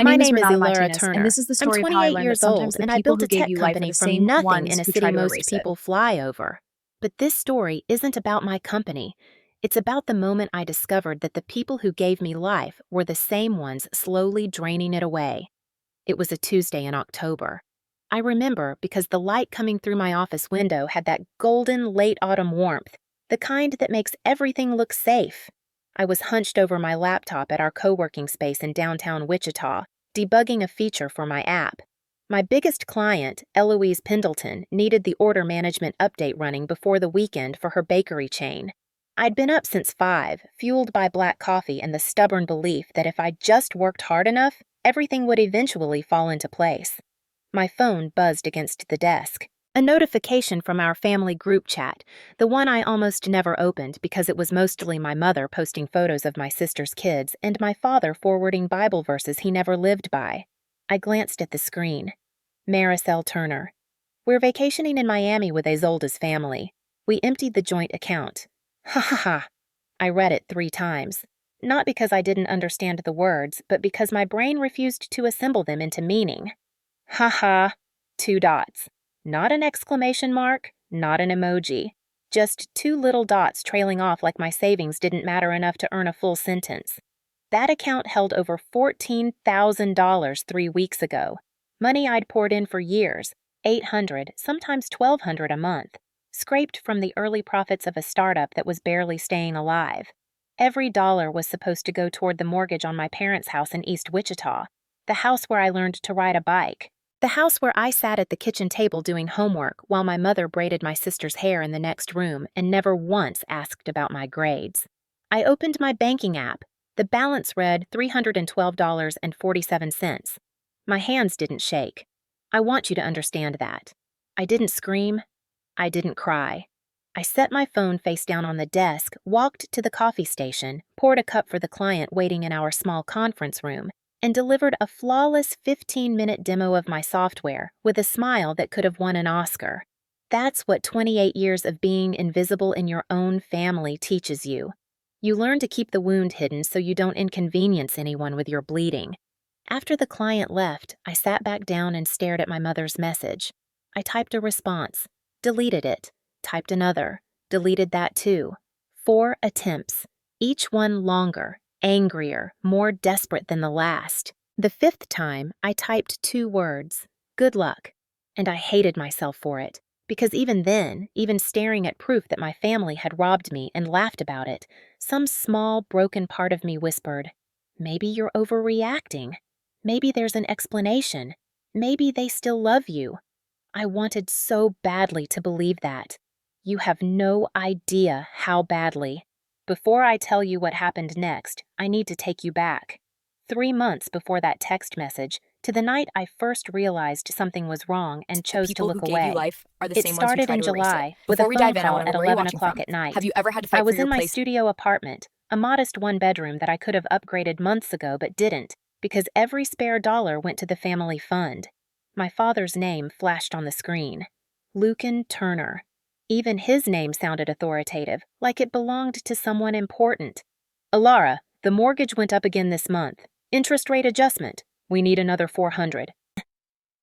My name is name is Renata Elora Martinez, and Turner. this is the I'm story of how I 28 learned that years old, sometimes the and I people built who a gave tech you life are company the from same nothing in ones a who city try to most erase it. people fly over. But this story isn't about my company. It's about the moment I discovered that the people who gave me life were the same ones slowly draining it away. It was a Tuesday in October. I remember because the light coming through my office window had that golden late autumn warmth, the kind that makes everything look safe. I was hunched over my laptop at our co-working space in downtown Wichita, debugging a feature for my app. My biggest client, Eloise Pendleton, needed the order management update running before the weekend for her bakery chain. I'd been up since 5, fueled by black coffee and the stubborn belief that if I just worked hard enough, everything would eventually fall into place. My phone buzzed against the desk. A notification from our family group chat, the one I almost never opened because it was mostly my mother posting photos of my sister's kids and my father forwarding Bible verses he never lived by. I glanced at the screen. Maricel Turner. We're vacationing in Miami with Isolde's family. We emptied the joint account. Ha ha ha. I read it 3 times. Not because I didn't understand the words, but because my brain refused to assemble them into meaning. Ha ha. 2 dots. Not an exclamation mark, not an emoji. Just 2 little dots trailing off like my savings didn't matter enough to earn a full sentence. That account held over $14,000 3 weeks ago. Money I'd poured in for years, $800, sometimes $1,200 a month, scraped from the early profits of a startup that was barely staying alive. Every dollar was supposed to go toward the mortgage on my parents' house in East Wichita, the house where I learned to ride a bike, the house where I sat at the kitchen table doing homework while my mother braided my sister's hair in the next room and never once asked about my grades. I opened my banking app. The balance read $312.47. My hands didn't shake. I want you to understand that. I didn't scream. I didn't cry. I set my phone face down on the desk, walked to the coffee station, poured a cup for the client waiting in our small conference room, and delivered a flawless 15-minute demo of my software with a smile that could have won an Oscar. That's what 28 years of being invisible in your own family teaches you. You learn to keep the wound hidden so you don't inconvenience anyone with your bleeding. After the client left, I sat back down and stared at my mother's message. I typed a response, deleted it, typed another, deleted that too. 4 attempts, each one longer, angrier, more desperate than the last. The 5th time, I typed 2 words, good luck, and I hated myself for it, because even then, even staring at proof that my family had robbed me and laughed about it, some small, broken part of me whispered, maybe you're overreacting. Maybe there's an explanation. Maybe they still love you. I wanted so badly to believe that. You have no idea how badly. Before I tell you what happened next, I need to take you back. 3 months before that text message, to the night I first realized something was wrong and The chose to people who look gave you away. life are the It same ones who started try in to erase it. July with a Before we phone dive in, I call want to at know where you're 11 watching o'clock from. at night. Have you ever had to I fight for was your in my place? studio apartment, a modest 1-bedroom that I could have upgraded months ago but didn't, because every spare dollar went to the family fund. My father's name flashed on the screen. Lucan Turner. Even his name sounded authoritative, like it belonged to someone important. Alara, the mortgage went up again this month. Interest rate adjustment. We need another 400.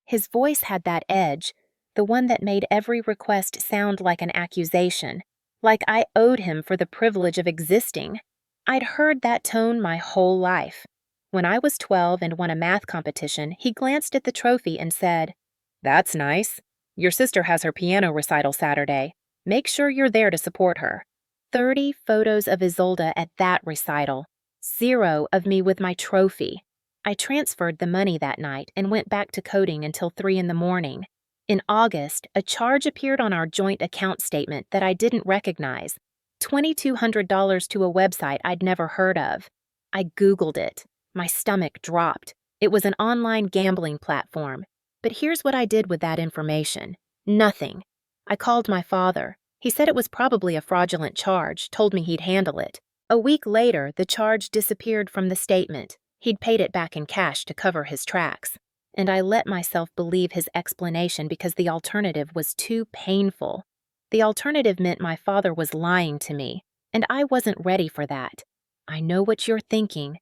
His voice had that edge, the one that made every request sound like an accusation, like I owed him for the privilege of existing. I'd heard that tone my whole life. When I was 12 and won a math competition, he glanced at the trophy and said, "That's nice. Your sister has her piano recital Saturday. Make sure you're there to support her." 30 photos of Isolde at that recital. 0 of me with my trophy. I transferred the money that night and went back to coding until 3 in the morning. In August, a charge appeared on our joint account statement that I didn't recognize. $2,200 to a website I'd never heard of. I Googled it. My stomach dropped. It was an online gambling platform. But here's what I did with that information. Nothing. I called my father. He said it was probably a fraudulent charge, told me he'd handle it. A week later, the charge disappeared from the statement. He'd paid it back in cash to cover his tracks. And I let myself believe his explanation because the alternative was too painful. The alternative meant my father was lying to me, and I wasn't ready for that. I know what you're thinking.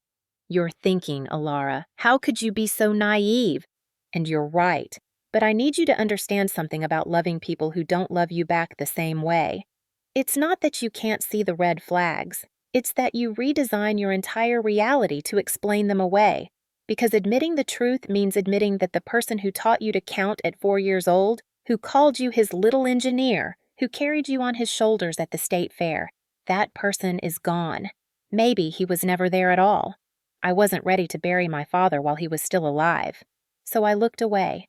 You're thinking, Alara. How could you be so naive? And you're right. But I need you to understand something about loving people who don't love you back the same way. It's not that you can't see the red flags. It's that you redesign your entire reality to explain them away. Because admitting the truth means admitting that the person who taught you to count at 4 years old, who called you his little engineer, who carried you on his shoulders at the state fair, that person is gone. Maybe he was never there at all. I wasn't ready to bury my father while he was still alive. So I looked away.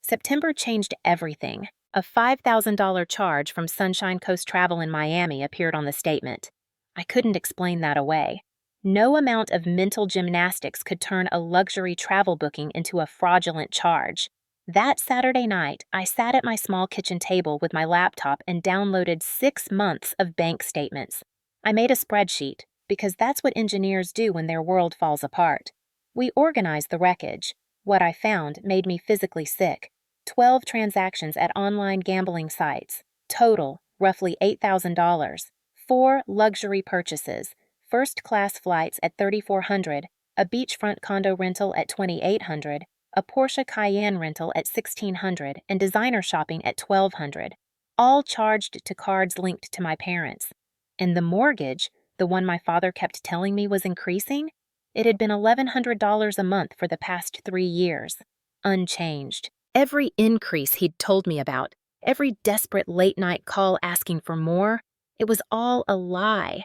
September changed everything. A $5,000 charge from Sunshine Coast Travel in Miami appeared on the statement. I couldn't explain that away. No amount of mental gymnastics could turn a luxury travel booking into a fraudulent charge. That Saturday night, I sat at my small kitchen table with my laptop and downloaded 6 months of bank statements. I made a spreadsheet, because that's what engineers do when their world falls apart. We organized the wreckage. What I found made me physically sick. 12 transactions at online gambling sites. Total, roughly $8,000. 4 luxury purchases. First-class flights at $3,400, a beachfront condo rental at $2,800, a Porsche Cayenne rental at $1,600, and designer shopping at $1,200, all charged to cards linked to my parents. And the mortgage, the one my father kept telling me was increasing, it had been $1,100 a month for the past 3 years, unchanged. Every increase he'd told me about, every desperate late-night call asking for more, it was all a lie.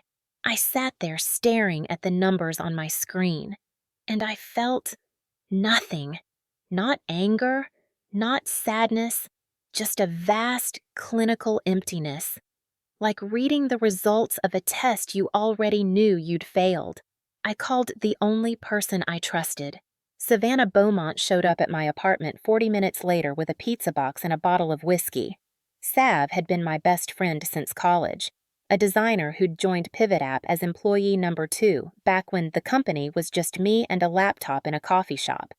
I sat there staring at the numbers on my screen, and I felt nothing. Not anger, not sadness, just a vast clinical emptiness. Like reading the results of a test you already knew you'd failed. I called the only person I trusted. Savannah Beaumont showed up at my apartment 40 minutes later with a pizza box and a bottle of whiskey. Sav had been my best friend since college, a designer who'd joined Pivot App as employee number 2 back when the company was just me and a laptop in a coffee shop.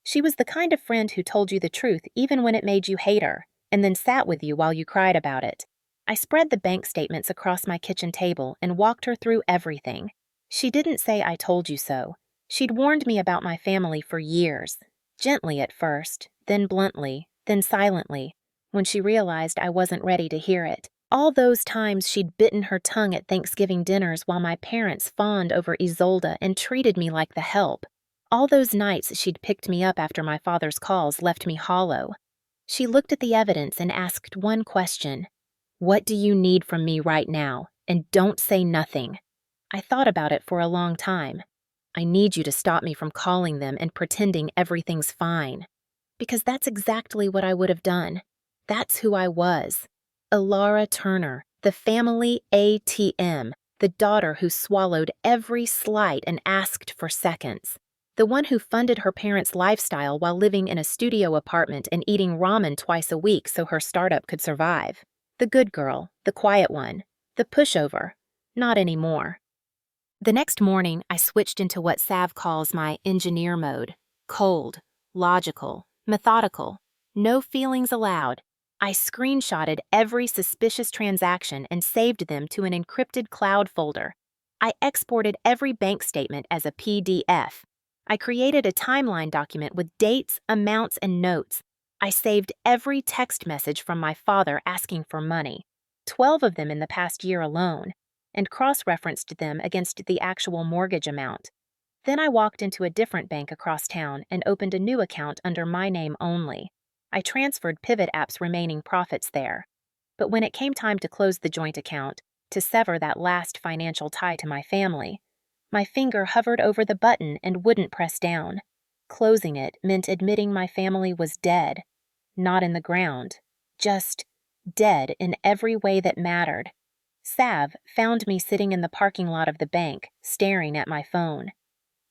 She was the kind of friend who told you the truth even when it made you hate her, and then sat with you while you cried about it. I spread the bank statements across my kitchen table and walked her through everything. She didn't say I told you so. She'd warned me about my family for years, gently at first, then bluntly, then silently, when she realized I wasn't ready to hear it. All those times she'd bitten her tongue at Thanksgiving dinners while my parents fawned over Isolde and treated me like the help. All those nights she'd picked me up after my father's calls left me hollow. She looked at the evidence and asked one question. What do you need from me right now? And don't say nothing. I thought about it for a long time. I need you to stop me from calling them and pretending everything's fine. Because that's exactly what I would have done. That's who I was. Alara Turner, the family ATM, the daughter who swallowed every slight and asked for seconds. The one who funded her parents' lifestyle while living in a studio apartment and eating ramen twice a week so her startup could survive. The good girl, the quiet one, the pushover. Not anymore. The next morning, I switched into what Sav calls my engineer mode. Cold, logical, methodical. No feelings allowed. I screenshotted every suspicious transaction and saved them to an encrypted cloud folder. I exported every bank statement as a PDF. I created a timeline document with dates, amounts, and notes. I saved every text message from my father asking for money, 12 of them in the past year alone, and cross-referenced them against the actual mortgage amount. Then I walked into a different bank across town and opened a new account under my name only. I transferred Pivot App's remaining profits there. But when it came time to close the joint account, to sever that last financial tie to my family, my finger hovered over the button and wouldn't press down. Closing it meant admitting my family was dead. Not in the ground, just dead in every way that mattered. Sav found me sitting in the parking lot of the bank, staring at my phone.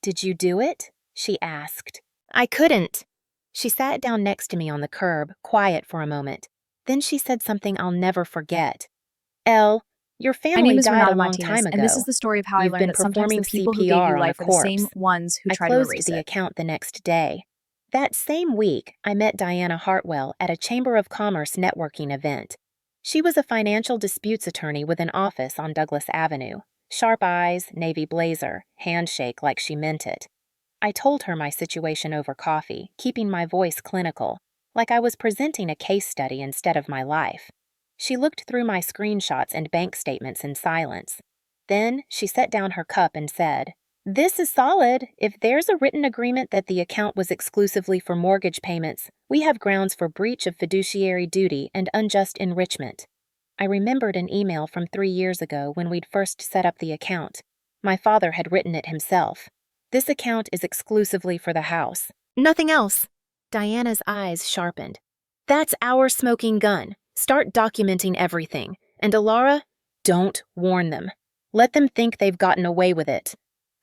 "Did you do it?" she asked. "I couldn't." She sat down next to me on the curb, quiet for a moment. Then she said something I'll never forget. "Elle, your My name family is died Renata a long Martinez, time ago. and this is the story of how I You've learned been that sometimes the performing people who gave you CPR on a life are the same corpse." ones who I try to closed erase the it. account the next day. That same week, I met Diana Hartwell at a Chamber of Commerce networking event. She was a financial disputes attorney with an office on Douglas Avenue. Sharp eyes, navy blazer, handshake like she meant it. I told her my situation over coffee, keeping my voice clinical, like I was presenting a case study instead of my life. She looked through my screenshots and bank statements in silence. Then she set down her cup and said, "This is solid. If there's a written agreement that the account was exclusively for mortgage payments, we have grounds for breach of fiduciary duty and unjust enrichment." I remembered an email from 3 years ago when we'd first set up the account. My father had written it himself. "This account is exclusively for the house. Nothing else." Diana's eyes sharpened. "That's our smoking gun. Start documenting everything. And Alara, don't warn them. Let them think they've gotten away with it."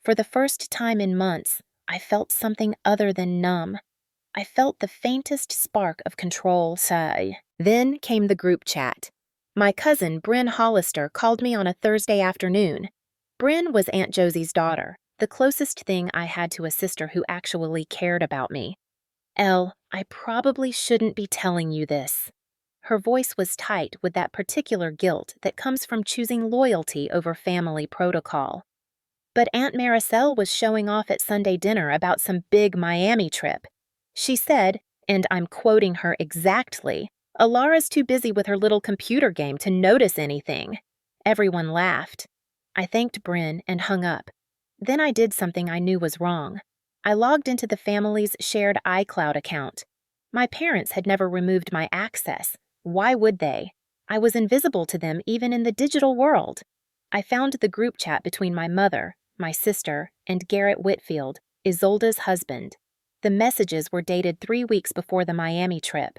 For the first time in months, I felt something other than numb. I felt the faintest spark of control. Then came the group chat. My cousin, Bryn Hollister, called me on a Thursday afternoon. Bryn was Aunt Josie's daughter, the closest thing I had to a sister who actually cared about me. "Elle, I probably shouldn't be telling you this." Her voice was tight with that particular guilt that comes from choosing loyalty over family protocol. But Aunt Maricel was showing off at Sunday dinner about some big Miami trip. She said, and I'm quoting her exactly, "Alara's too busy with her little computer game to notice anything." Everyone laughed. I thanked Bryn and hung up. Then I did something I knew was wrong. I logged into the family's shared iCloud account. My parents had never removed my access. Why would they? I was invisible to them even in the digital world. I found the group chat between my mother, my sister, and Garrett Whitfield, Isolde's husband. The messages were dated 3 weeks before the Miami trip.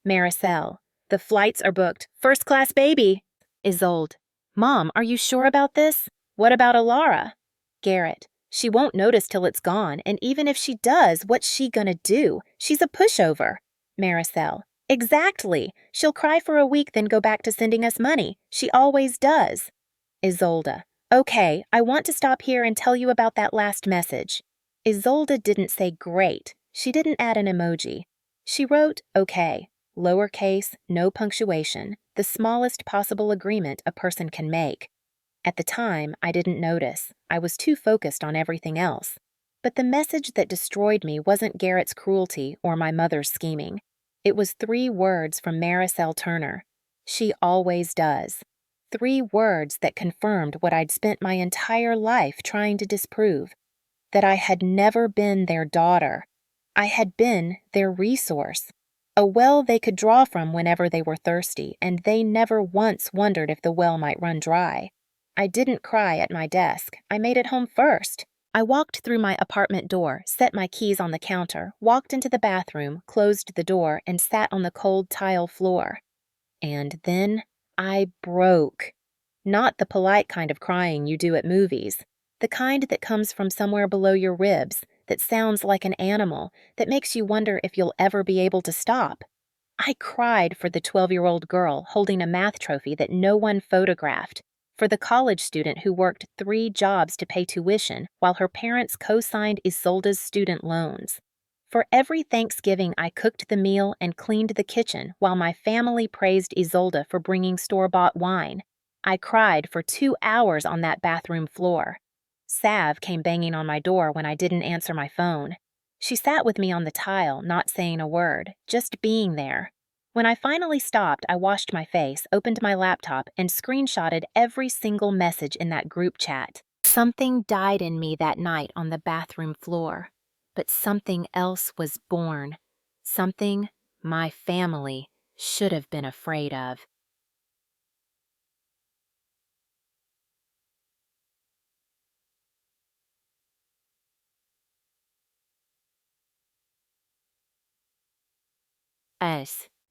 Maricel, "The flights are booked. First class baby." Isolde, "Mom, are you sure about this? What about Alara?" Garrett, "She won't notice till it's gone, and even if she does, what's she gonna do? She's a pushover." Maricel, "Exactly. She'll cry for a week, then go back to sending us money. She always does." Isolde, "Okay, I want to stop here and tell you about that last message." Isolde didn't say great. She didn't add an emoji. She wrote, "Okay," lowercase, no punctuation, the smallest possible agreement a person can make. At the time, I didn't notice. I was too focused on everything else. But the message that destroyed me wasn't Garrett's cruelty or my mother's scheming. It was 3 words from Maricel Turner. "She always does." 3 words that confirmed what I'd spent my entire life trying to disprove. That I had never been their daughter. I had been their resource. A well they could draw from whenever they were thirsty, and they never once wondered if the well might run dry. I didn't cry at my desk. I made it home first. I walked through my apartment door, set my keys on the counter, walked into the bathroom, closed the door, and sat on the cold tile floor. And then I broke. Not the polite kind of crying you do at movies. The kind that comes from somewhere below your ribs, that sounds like an animal, that makes you wonder if you'll ever be able to stop. I cried for the 12-year-old girl holding a math trophy that no one photographed, for the college student who worked 3 jobs to pay tuition while her parents co-signed Isolde's student loans. For every Thanksgiving, I cooked the meal and cleaned the kitchen while my family praised Isolde for bringing store-bought wine. I cried for 2 hours on that bathroom floor. Sav came banging on my door when I didn't answer my phone. She sat with me on the tile, not saying a word, just being there. When I finally stopped, I washed my face, opened my laptop, and screenshotted every single message in that group chat. Something died in me that night on the bathroom floor, but something else was born. Something my family should have been afraid of.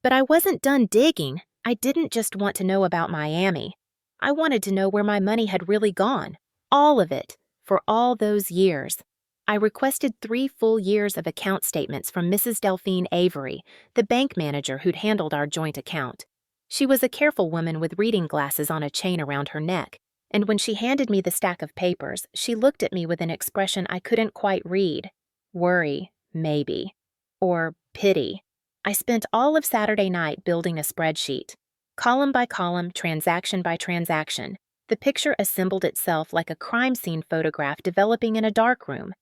But I wasn't done digging. I didn't just want to know about Miami. I wanted to know where my money had really gone. All of it, for all those years. I requested 3 full years of account statements from Mrs. Delphine Avery, the bank manager who'd handled our joint account. She was a careful woman with reading glasses on a chain around her neck, and when she handed me the stack of papers, she looked at me with an expression I couldn't quite read. Worry, maybe. Or pity. I spent all of Saturday night building a spreadsheet. Column by column, transaction by transaction. The picture assembled itself like a crime scene photograph developing in a darkroom.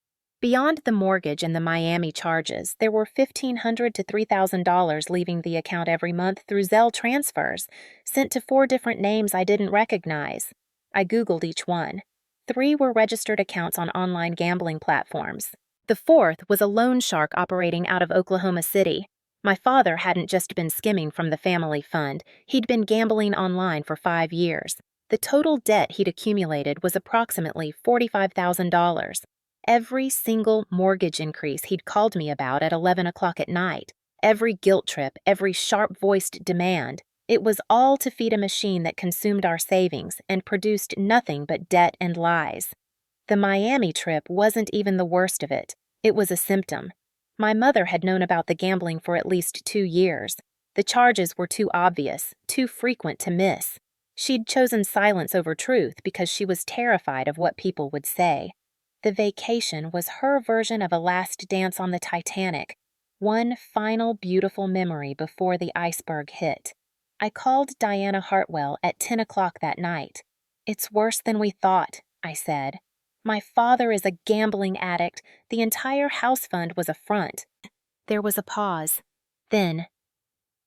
Beyond the mortgage and the Miami charges, there were $1,500 to $3,000 leaving the account every month through Zelle transfers, sent to 4 different names I didn't recognize. I Googled each one. 3 were registered accounts on online gambling platforms. The 4th was a loan shark operating out of Oklahoma City. My father hadn't just been skimming from the family fund, he'd been gambling online for 5 years. The total debt he'd accumulated was approximately $45,000. Every single mortgage increase he'd called me about at 11 o'clock at night, every guilt trip, every sharp-voiced demand, it was all to feed a machine that consumed our savings and produced nothing but debt and lies. The Miami trip wasn't even the worst of it. It was a symptom. My mother had known about the gambling for at least 2 years. The charges were too obvious, too frequent to miss. She'd chosen silence over truth because she was terrified of what people would say. The vacation was her version of a last dance on the Titanic, one final beautiful memory before the iceberg hit. I called Diana Hartwell at 10 o'clock that night. "It's worse than we thought," I said. "My father is a gambling addict. The entire house fund was a front." There was a pause. Then,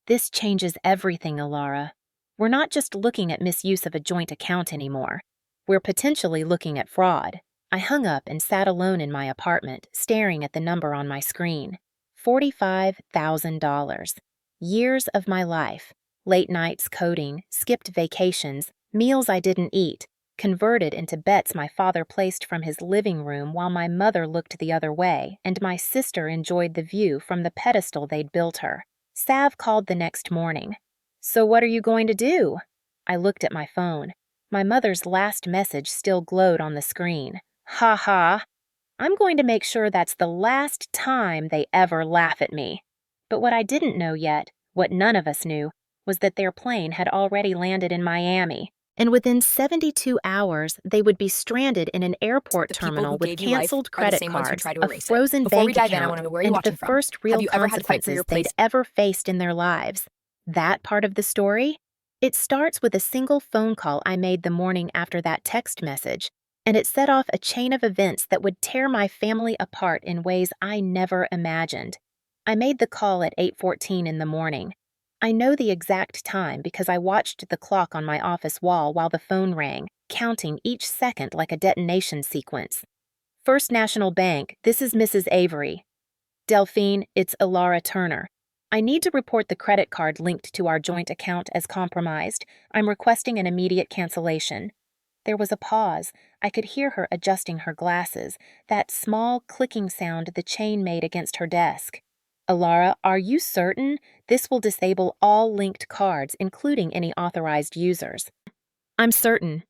"This changes everything, Alara. We're not just looking at misuse of a joint account anymore. We're potentially looking at fraud." I hung up and sat alone in my apartment, staring at the number on my screen. $45,000. Years of my life. Late nights coding, skipped vacations, meals I didn't eat, converted into bets my father placed from his living room while my mother looked the other way and my sister enjoyed the view from the pedestal they'd built her. Sav called the next morning. "So what are you going to do?" I looked at my phone. My mother's last message still glowed on the screen. "Ha ha. I'm going to make sure that's the last time they ever laugh at me." But what I didn't know yet, what none of us knew, was that their plane had already landed in Miami. And within 72 hours, they would be stranded in an airport terminal with canceled credit cards, a frozen bank account, and the first real consequences they'd ever faced in their lives. That part of the story? It starts with a single phone call I made the morning after that text message, and it set off a chain of events that would tear my family apart in ways I never imagined. I made the call at 8:14 in the morning. I know the exact time because I watched the clock on my office wall while the phone rang, counting each second like a detonation sequence. "First National Bank, this is Mrs. Avery." "Delphine, it's Alara Turner. I need to report the credit card linked to our joint account as compromised. I'm requesting an immediate cancellation." There was a pause. I could hear her adjusting her glasses, that small clicking sound the chain made against her desk. "Alara, are you certain? This will disable all linked cards, including any authorized users." "I'm certain."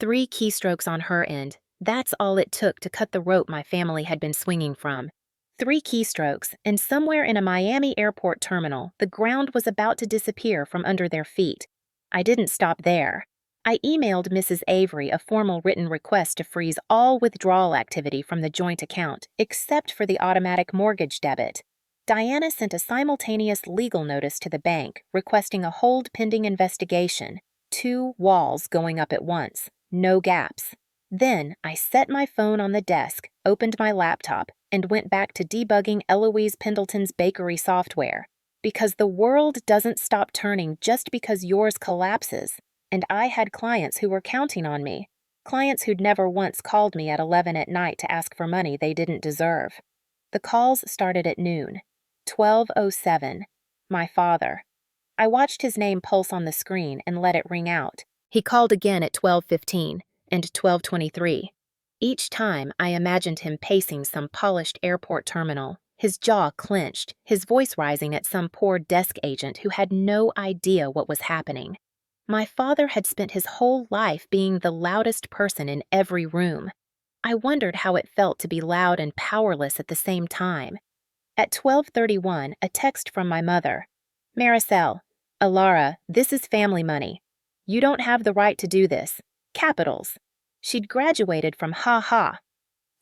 3 keystrokes on her end. That's all it took to cut the rope my family had been swinging from. 3 keystrokes, and somewhere in a Miami airport terminal, the ground was about to disappear from under their feet. I didn't stop there. I emailed Mrs. Avery a formal written request to freeze all withdrawal activity from the joint account, except for the automatic mortgage debit. Diana sent a simultaneous legal notice to the bank requesting a hold pending investigation, 2 walls going up at once, no gaps. Then I set my phone on the desk, opened my laptop, and went back to debugging Eloise Pendleton's bakery software. Because the world doesn't stop turning just because yours collapses. And I had clients who were counting on me, clients who'd never once called me at 11 at night to ask for money they didn't deserve. The calls started at noon. 12:07. My father. I watched his name pulse on the screen and let it ring out. He called again at 12:15 and 12:23. Each time I imagined him pacing some polished airport terminal, his jaw clenched, his voice rising at some poor desk agent who had no idea what was happening. My father had spent his whole life being the loudest person in every room. I wondered how it felt to be loud and powerless at the same time. At 12:31, a text from my mother. "Maricel, Alara, this is family money. You don't have the right to do this. Capitals." She'd graduated from ha-ha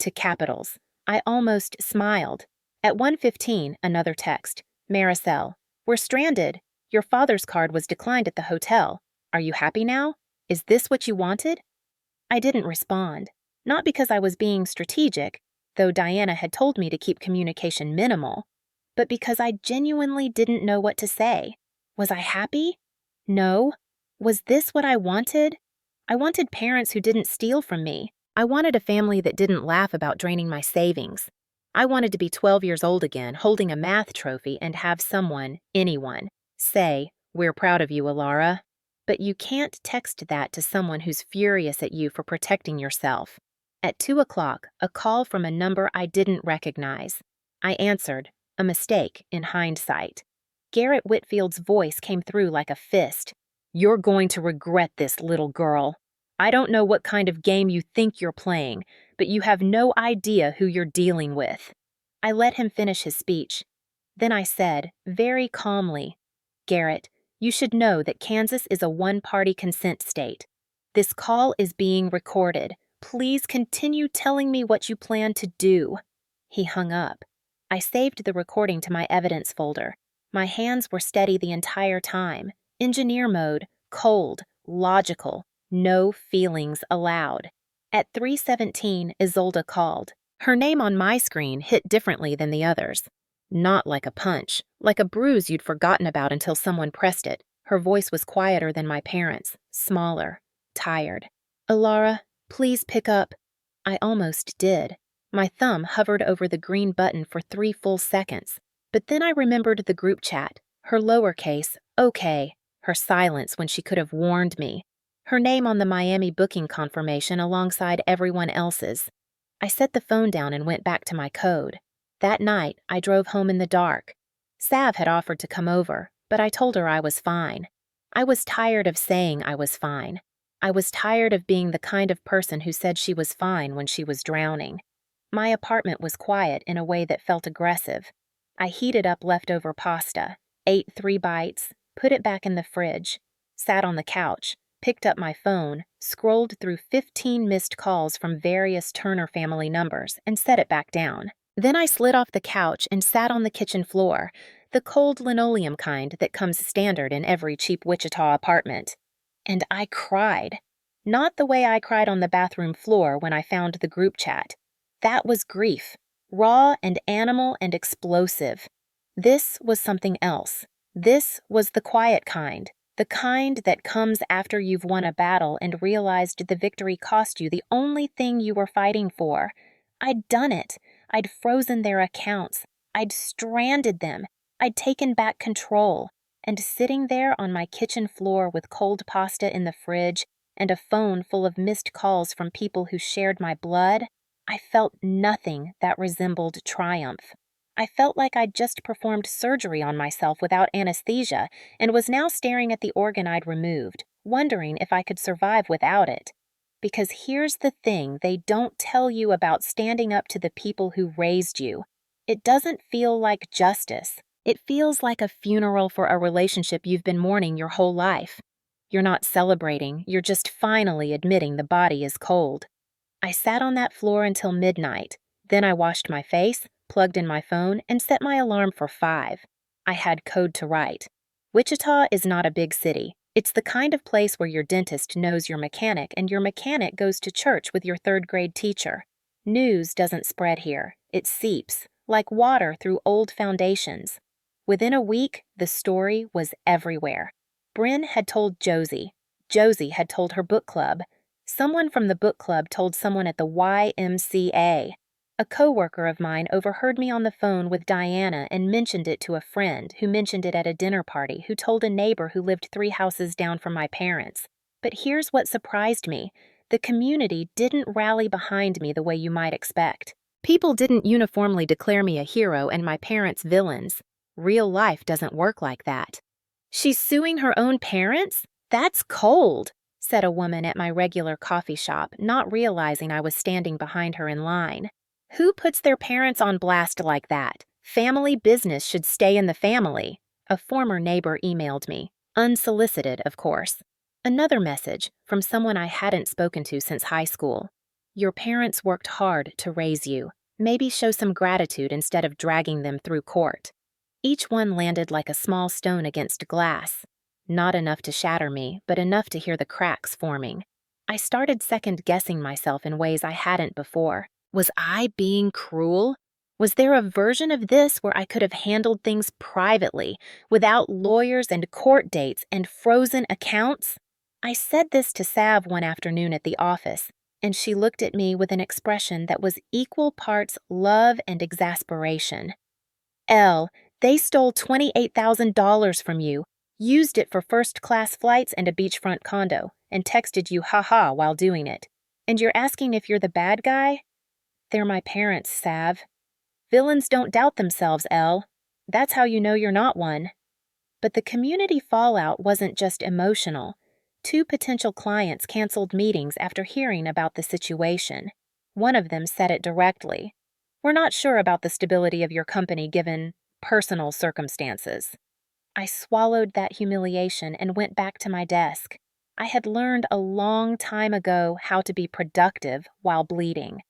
to capitals. I almost smiled. At 1:15, another text. "Maricel, we're stranded. Your father's card was declined at the hotel. Are you happy now? Is this what you wanted?" I didn't respond, not because I was being strategic, though Diana had told me to keep communication minimal, but because I genuinely didn't know what to say. Was I happy? No. Was this what I wanted? I wanted parents who didn't steal from me. I wanted a family that didn't laugh about draining my savings. I wanted to be 12 years old again, holding a math trophy, and have someone, anyone, say, "We're proud of you, Alara." But you can't text that to someone who's furious at you for protecting yourself. At 2 o'clock, a call from a number I didn't recognize. I answered, a mistake in hindsight. Garrett Whitfield's voice came through like a fist. "You're going to regret this, little girl. I don't know what kind of game you think you're playing, but you have no idea who you're dealing with." I let him finish his speech. Then I said, very calmly, "Garrett, you should know that Kansas is a one-party consent state. This call is being recorded. Please continue telling me what you plan to do." He hung up. I saved the recording to my evidence folder. My hands were steady the entire time. Engineer mode, cold, logical, no feelings allowed. At 3:17, Isolde called. Her name on my screen hit differently than the others. Not like a punch, like a bruise you'd forgotten about until someone pressed it. Her voice was quieter than my parents', smaller, tired. "Alara, please pick up." I almost did. My thumb hovered over the green button for 3 full seconds. But then I remembered the group chat, her lowercase, okay, her silence when she could have warned me, her name on the Miami booking confirmation alongside everyone else's. I set the phone down and went back to my code. That night, I drove home in the dark. Sav had offered to come over, but I told her I was fine. I was tired of saying I was fine. I was tired of being the kind of person who said she was fine when she was drowning. My apartment was quiet in a way that felt aggressive. I heated up leftover pasta, ate 3 bites, put it back in the fridge, sat on the couch, picked up my phone, scrolled through 15 missed calls from various Turner family numbers, and set it back down. Then I slid off the couch and sat on the kitchen floor, the cold linoleum kind that comes standard in every cheap Wichita apartment. And I cried. Not the way I cried on the bathroom floor when I found the group chat. That was grief. Raw and animal and explosive. This was something else. This was the quiet kind, the kind that comes after you've won a battle and realized the victory cost you the only thing you were fighting for. I'd done it. I'd frozen their accounts. I'd stranded them. I'd taken back control. And sitting there on my kitchen floor with cold pasta in the fridge and a phone full of missed calls from people who shared my blood, I felt nothing that resembled triumph. I felt like I'd just performed surgery on myself without anesthesia and was now staring at the organ I'd removed, wondering if I could survive without it. Because here's the thing they don't tell you about standing up to the people who raised you. It doesn't feel like justice. It feels like a funeral for a relationship you've been mourning your whole life. You're not celebrating, you're just finally admitting the body is cold. I sat on that floor until midnight. Then I washed my face, plugged in my phone, and set my alarm for 5. I had code to write. Wichita is not a big city. It's the kind of place where your dentist knows your mechanic and your mechanic goes to church with your 3rd-grade teacher. News doesn't spread here. It seeps, like water through old foundations. Within a week, the story was everywhere. Bryn had told Josie. Josie had told her book club. Someone from the book club told someone at the YMCA. A coworker of mine overheard me on the phone with Diana and mentioned it to a friend who mentioned it at a dinner party who told a neighbor who lived 3 houses down from my parents. But here's what surprised me. The community didn't rally behind me the way you might expect. People didn't uniformly declare me a hero and my parents villains. Real life doesn't work like that. "She's suing her own parents? That's cold," said a woman at my regular coffee shop, not realizing I was standing behind her in line. Who puts their parents on blast like that? Family business should stay in the family. A former neighbor emailed me, unsolicited, of course. Another message from someone I hadn't spoken to since high school. "Your parents worked hard to raise you. Maybe show some gratitude instead of dragging them through court." Each one landed like a small stone against glass. Not enough to shatter me, but enough to hear the cracks forming. I started second-guessing myself in ways I hadn't before. Was I being cruel? Was there a version of this where I could have handled things privately, without lawyers and court dates and frozen accounts? I said this to Sav one afternoon at the office, and she looked at me with an expression that was equal parts love and exasperation. Elle, they stole $28,000 from you, used it for first-class flights and a beachfront condo, and texted you haha while doing it. And you're asking if you're the bad guy? They're my parents, Sav. Villains don't doubt themselves, Elle. That's how you know you're not one. But the community fallout wasn't just emotional. 2 potential clients canceled meetings after hearing about the situation. One of them said it directly. We're not sure about the stability of your company given personal circumstances. I swallowed that humiliation and went back to my desk. I had learned a long time ago how to be productive while bleeding.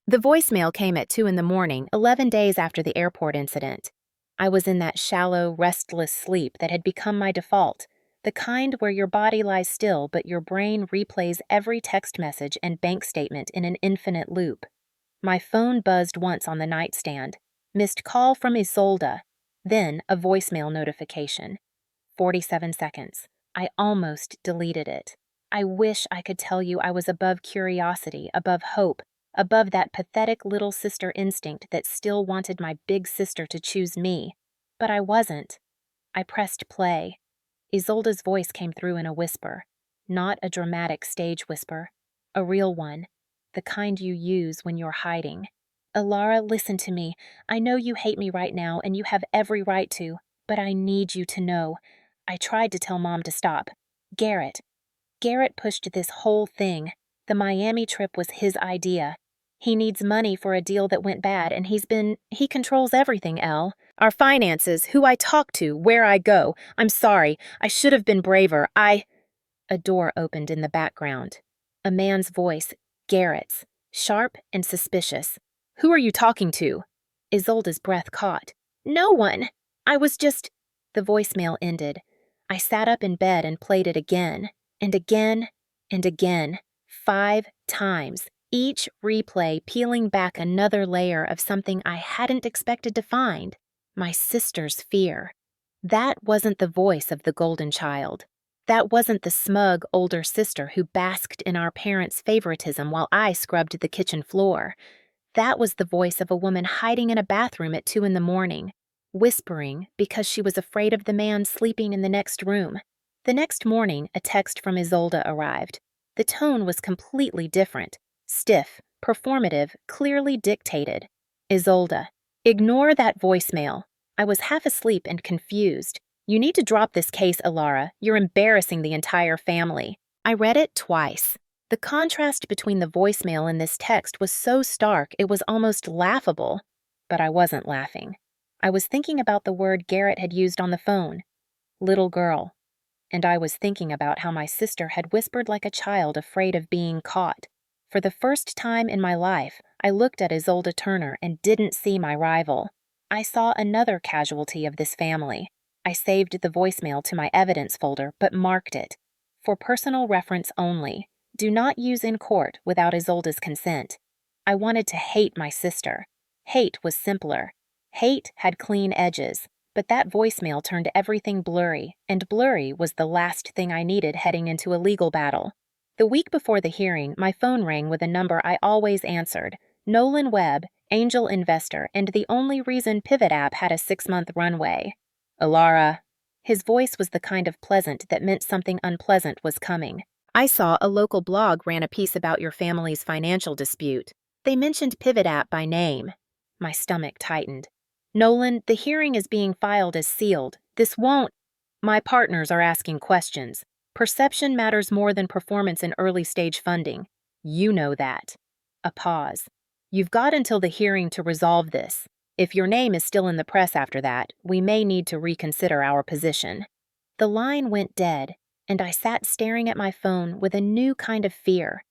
The voicemail came at 2 in the morning, 11 days after the airport incident. I was in that shallow, restless sleep that had become my default, the kind where your body lies still but your brain replays every text message and bank statement in an infinite loop. My phone buzzed once on the nightstand. Missed call from Isolde. Then a voicemail notification. 47 seconds. I almost deleted it. I wish I could tell you I was above curiosity, above hope, above that pathetic little sister instinct that still wanted my big sister to choose me. But I wasn't. I pressed play. Isolde's voice came through in a whisper. Not a dramatic stage whisper. A real one. The kind you use when you're hiding. Alara, listen to me. I know you hate me right now, and you have every right to, but I need you to know. I tried to tell Mom to stop. Garrett pushed this whole thing. The Miami trip was his idea. He needs money for a deal that went bad, and he controls everything, Elle. Our finances, who I talk to, where I go. I'm sorry. I should have been braver. A door opened in the background. A man's voice, Garrett's, sharp and suspicious. Who are you talking to? Isolde's breath caught. No one. I was just... The voicemail ended. I sat up in bed and played it again, and again, and again. 5 times. Each replay peeling back another layer of something I hadn't expected to find. My sister's fear. That wasn't the voice of the golden child. That wasn't the smug older sister who basked in our parents' favoritism while I scrubbed the kitchen floor. That was the voice of a woman hiding in a bathroom at 2 in the morning, whispering because she was afraid of the man sleeping in the next room. The next morning, a text from Isolde arrived. The tone was completely different. Stiff, performative, clearly dictated. Isolde, ignore that voicemail. I was half asleep and confused. You need to drop this case, Alara. You're embarrassing the entire family. I read it twice. The contrast between the voicemail and this text was so stark it was almost laughable. But I wasn't laughing. I was thinking about the word Garrett had used on the phone. Little girl. And I was thinking about how my sister had whispered like a child afraid of being caught. For the first time in my life, I looked at Isolde Turner and didn't see my rival. I saw another casualty of this family. I saved the voicemail to my evidence folder, but marked it. For personal reference only. Do not use in court without Isolde's consent. I wanted to hate my sister. Hate was simpler. Hate had clean edges, but that voicemail turned everything blurry, and blurry was the last thing I needed heading into a legal battle. The week before the hearing, my phone rang with a number I always answered. Nolan Webb, angel investor, and the only reason Pivot app had a 6-month runway. Alara. His voice was the kind of pleasant that meant something unpleasant was coming. I saw a local blog ran a piece about your family's financial dispute. They mentioned Pivot app by name. My stomach tightened. Nolan, the hearing is being filed as sealed. This won't... My partners are asking questions. Perception matters more than performance in early-stage funding. You know that. A pause. You've got until the hearing to resolve this. If your name is still in the press after that, we may need to reconsider our position. The line went dead, and I sat staring at my phone with a new kind of fear.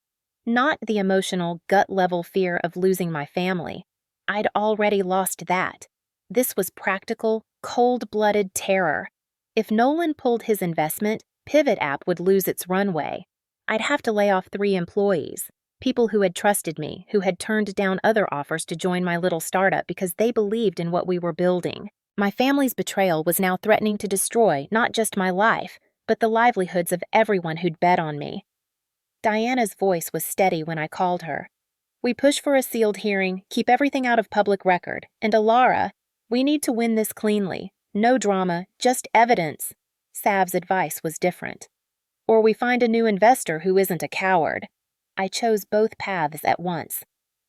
Not the emotional, gut-level fear of losing my family. I'd already lost that. This was practical, cold-blooded terror. If Nolan pulled his investment, Pivot app would lose its runway. I'd have to lay off 3 employees, people who had trusted me, who had turned down other offers to join my little startup because they believed in what we were building. My family's betrayal was now threatening to destroy not just my life, but the livelihoods of everyone who'd bet on me. Diana's voice was steady when I called her. We push for a sealed hearing, keep everything out of public record, and Alara, we need to win this cleanly. No drama, just evidence. Sav's advice was different. Or we find a new investor who isn't a coward. I chose both paths at once.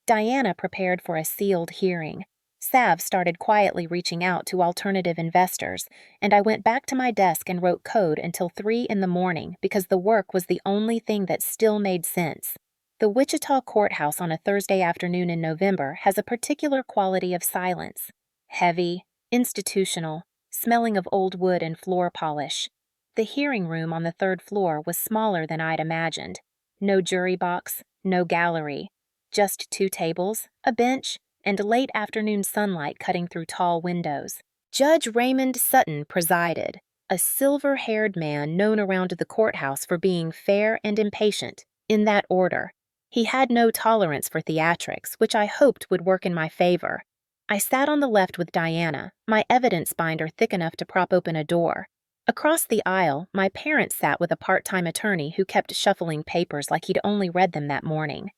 Diana prepared for a sealed hearing. Sav started quietly reaching out to alternative investors, and I went back to my desk and wrote code until 3 in the morning because the work was the only thing that still made sense. The Wichita courthouse on a Thursday afternoon in November has a particular quality of silence. Heavy, institutional, smelling of old wood and floor polish. The hearing room on the 3rd floor was smaller than I'd imagined. No jury box, no gallery. Just 2 tables, a bench, and late afternoon sunlight cutting through tall windows. Judge Raymond Sutton presided, a silver-haired man known around the courthouse for being fair and impatient, in that order. He had no tolerance for theatrics, which I hoped would work in my favor. I sat on the left with Diana, my evidence binder thick enough to prop open a door. Across the aisle, my parents sat with a part-time attorney who kept shuffling papers like he'd only read them that morning.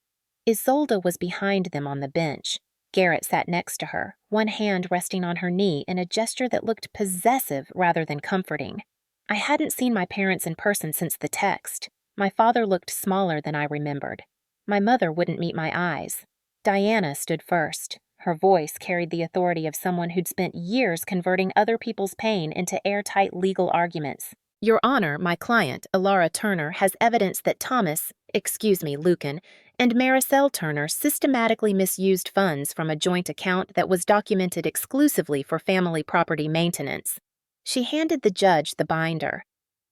Isolde was behind them on the bench. Garrett sat next to her, one hand resting on her knee in a gesture that looked possessive rather than comforting. I hadn't seen my parents in person since the text. My father looked smaller than I remembered. My mother wouldn't meet my eyes. Diana stood first. Her voice carried the authority of someone who'd spent years converting other people's pain into airtight legal arguments. Your Honor, my client, Alara Turner, has evidence that Lucan, and Maricel Turner systematically misused funds from a joint account that was documented exclusively for family property maintenance. She handed the judge the binder.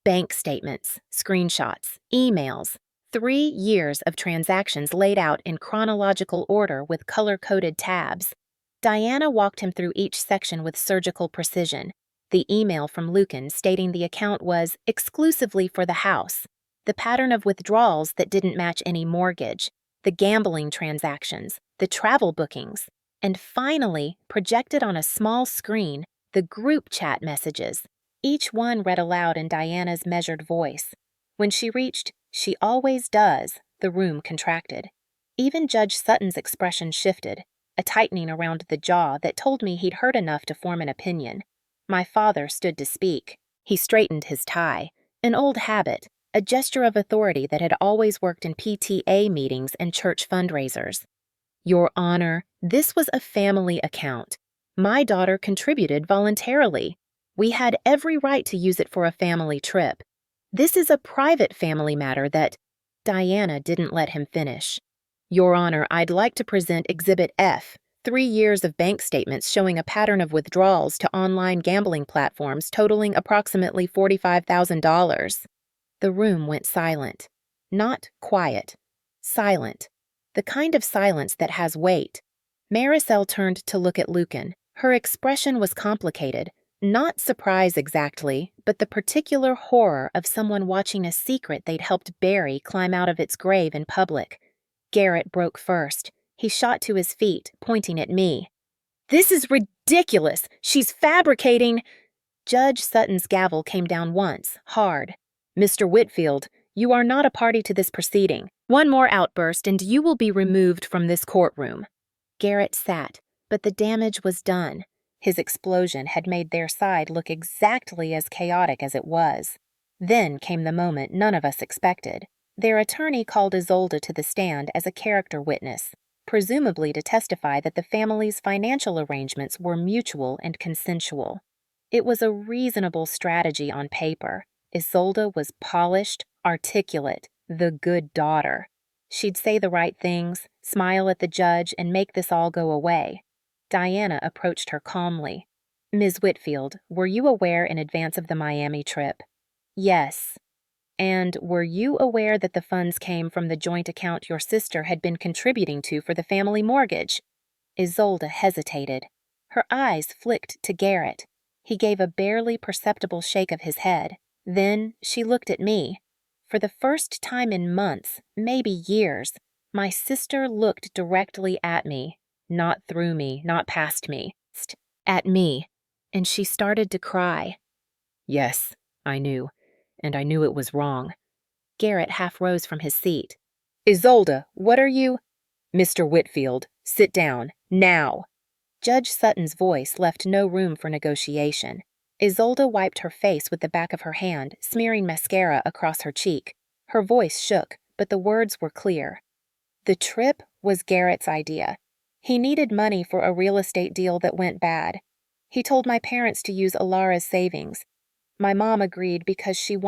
Bank statements, screenshots, emails, 3 years of transactions laid out in chronological order with color-coded tabs. Diana walked him through each section with surgical precision. The email from Lucan stating the account was exclusively for the house, the pattern of withdrawals that didn't match any mortgage, the gambling transactions, the travel bookings, and finally, projected on a small screen, the group chat messages, each one read aloud in Diana's measured voice. When she reached, "She always does," the room contracted. Even Judge Sutton's expression shifted, a tightening around the jaw that told me he'd heard enough to form an opinion. My father stood to speak. He straightened his tie, an old habit, a gesture of authority that had always worked in PTA meetings and church fundraisers. Your Honor, this was a family account. My daughter contributed voluntarily. We had every right to use it for a family trip. This is a private family matter that— Diana didn't let him finish. Your Honor, I'd like to present Exhibit F, 3 years of bank statements showing a pattern of withdrawals to online gambling platforms totaling approximately $45,000. The room went silent. Not quiet. Silent. The kind of silence that has weight. Maricel turned to look at Lucan. Her expression was complicated. Not surprise exactly, but the particular horror of someone watching a secret they'd helped bury climb out of its grave in public. Garrett broke first. He shot to his feet, pointing at me. "This is ridiculous! She's fabricating—" Judge Sutton's gavel came down once, hard. "Mr. Whitfield, you are not a party to this proceeding. One more outburst and you will be removed from this courtroom." Garrett sat, but the damage was done. His explosion had made their side look exactly as chaotic as it was. Then came the moment none of us expected. Their attorney called Isolde to the stand as a character witness, presumably to testify that the family's financial arrangements were mutual and consensual. It was a reasonable strategy on paper. Isolde was polished, articulate, the good daughter. She'd say the right things, smile at the judge, and make this all go away. Diana approached her calmly. "Ms. Whitfield, were you aware in advance of the Miami trip?" "Yes." "And were you aware that the funds came from the joint account your sister had been contributing to for the family mortgage?" Isolde hesitated. Her eyes flicked to Garrett. He gave a barely perceptible shake of his head. Then she looked at me. For the first time in months, maybe years, my sister looked directly at me, not through me, not past me, at me, and she started to cry. Yes, I knew, and I knew it was wrong. Garrett half rose from his seat. Isolde, what are you? Mr. Whitfield, sit down, now. Judge Sutton's voice left no room for negotiation. Isolde wiped her face with the back of her hand, smearing mascara across her cheek. Her voice shook, but the words were clear. The trip was Garrett's idea. He needed money for a real estate deal that went bad. He told my parents to use Alara's savings. My mom agreed because she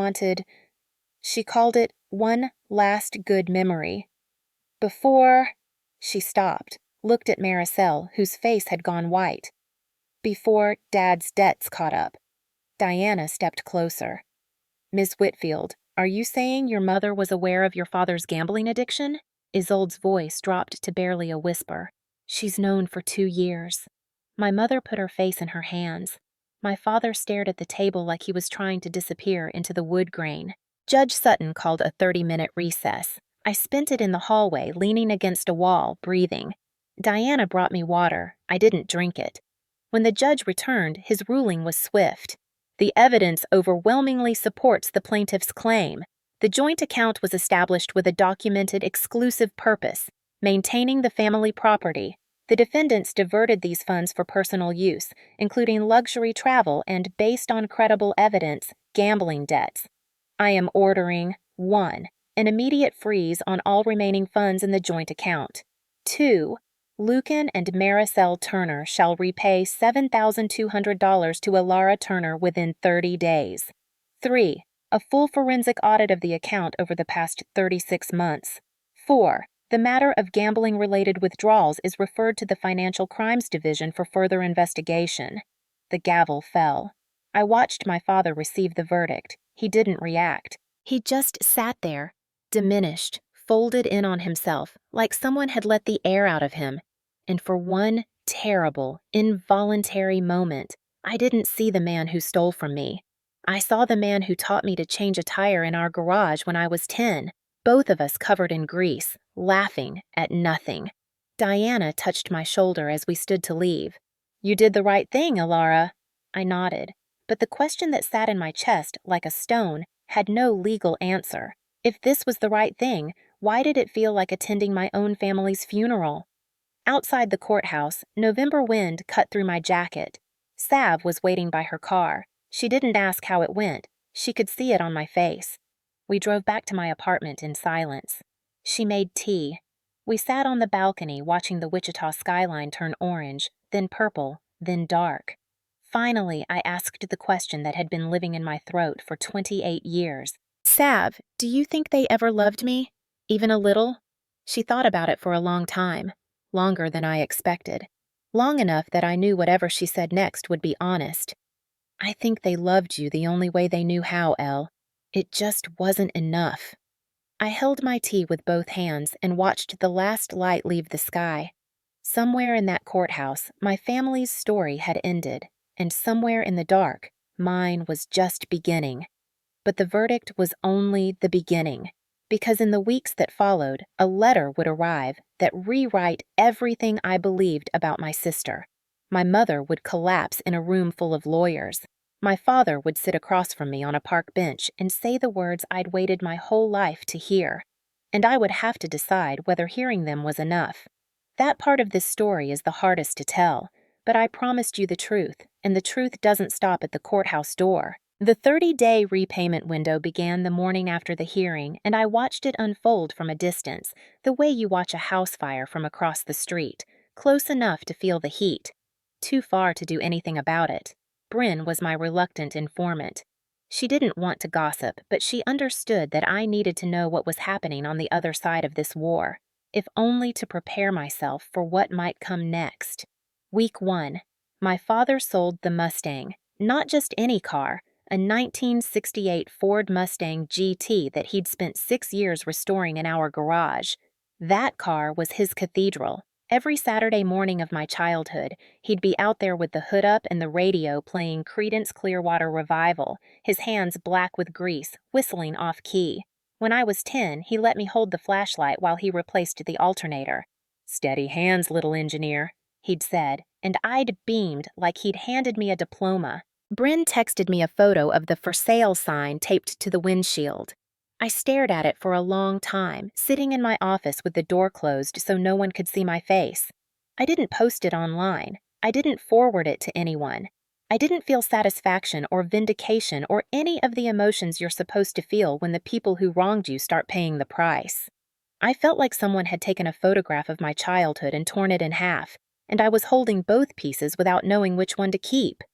called it one last good memory. Before, she stopped, looked at Maricel, whose face had gone white. Before Dad's debts caught up. Diana stepped closer. Miss Whitfield, are you saying your mother was aware of your father's gambling addiction? Isolde's voice dropped to barely a whisper. She's known for 2 years. My mother put her face in her hands. My father stared at the table like he was trying to disappear into the wood grain. Judge Sutton called a 30-minute recess. I spent it in the hallway, leaning against a wall, breathing. Diana brought me water. I didn't drink it. When the judge returned, his ruling was swift. The evidence overwhelmingly supports the plaintiff's claim. The joint account was established with a documented exclusive purpose, maintaining the family property. The defendants diverted these funds for personal use, including luxury travel and, based on credible evidence, gambling debts. I am ordering 1. An immediate freeze on all remaining funds in the joint account. 2. Lucan and Maricel Turner shall repay $7,200 to Alara Turner within 30 days. 3. A full forensic audit of the account over the past 36 months. 4. The matter of gambling-related withdrawals is referred to the Financial Crimes Division for further investigation. The gavel fell. I watched my father receive the verdict. He didn't react. He just sat there, diminished, folded in on himself, like someone had let the air out of him. And for one terrible, involuntary moment, I didn't see the man who stole from me. I saw the man who taught me to change a tire in our garage when I was 10, both of us covered in grease, laughing at nothing. Diana touched my shoulder as we stood to leave. You did the right thing, Alara. I nodded, but the question that sat in my chest like a stone had no legal answer. If this was the right thing, why did it feel like attending my own family's funeral? Outside the courthouse, November wind cut through my jacket. Sav was waiting by her car. She didn't ask how it went. She could see it on my face. We drove back to my apartment in silence. She made tea. We sat on the balcony watching the Wichita skyline turn orange, then purple, then dark. Finally, I asked the question that had been living in my throat for 28 years. Sav, do you think they ever loved me? Even a little? She thought about it for a long time. Longer than I expected. Long enough that I knew whatever she said next would be honest. I think they loved you the only way they knew how, Elle. It just wasn't enough. I held my tea with both hands and watched the last light leave the sky. Somewhere in that courthouse, my family's story had ended, and somewhere in the dark, mine was just beginning. But the verdict was only the beginning, because in the weeks that followed, a letter would arrive that rewrite everything I believed about my sister. My mother would collapse in a room full of lawyers. My father would sit across from me on a park bench and say the words I'd waited my whole life to hear. And I would have to decide whether hearing them was enough. That part of this story is the hardest to tell, but I promised you the truth, and the truth doesn't stop at the courthouse door. The 30-day repayment window began the morning after the hearing, and I watched it unfold from a distance, the way you watch a house fire from across the street, close enough to feel the heat, too far to do anything about it. Bryn was my reluctant informant. She didn't want to gossip, but she understood that I needed to know what was happening on the other side of this war, if only to prepare myself for what might come next. Week 1. My father sold the Mustang, not just any car, a 1968 Ford Mustang GT that he'd spent 6 years restoring in our garage. That car was his cathedral. Every Saturday morning of my childhood, he'd be out there with the hood up and the radio playing Creedence Clearwater Revival, his hands black with grease, whistling off-key. When I was 10, he let me hold the flashlight while he replaced the alternator. "Steady hands, little engineer," he'd said, and I'd beamed like he'd handed me a diploma. Bryn texted me a photo of the for sale sign taped to the windshield. I stared at it for a long time, sitting in my office with the door closed so no one could see my face. I didn't post it online. I didn't forward it to anyone. I didn't feel satisfaction or vindication or any of the emotions you're supposed to feel when the people who wronged you start paying the price. I felt like someone had taken a photograph of my childhood and torn it in half, and I was holding both pieces without knowing which one to keep.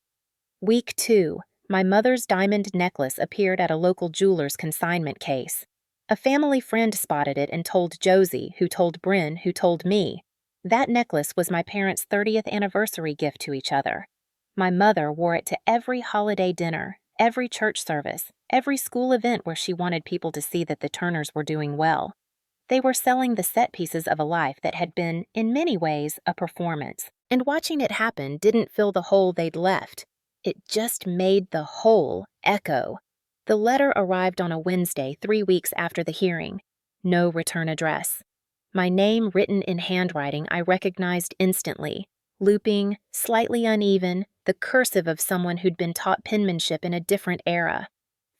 Week 2, my mother's diamond necklace appeared at a local jeweler's consignment case. A family friend spotted it and told Josie, who told Bryn, who told me. That necklace was my parents' 30th anniversary gift to each other. My mother wore it to every holiday dinner, every church service, every school event where she wanted people to see that the Turners were doing well. They were selling the set pieces of a life that had been, in many ways, a performance. And watching it happen didn't fill the hole they'd left. It just made the hole echo. The letter arrived on a Wednesday 3 weeks after the hearing. No return address. My name written in handwriting I recognized instantly. Looping, slightly uneven, the cursive of someone who'd been taught penmanship in a different era.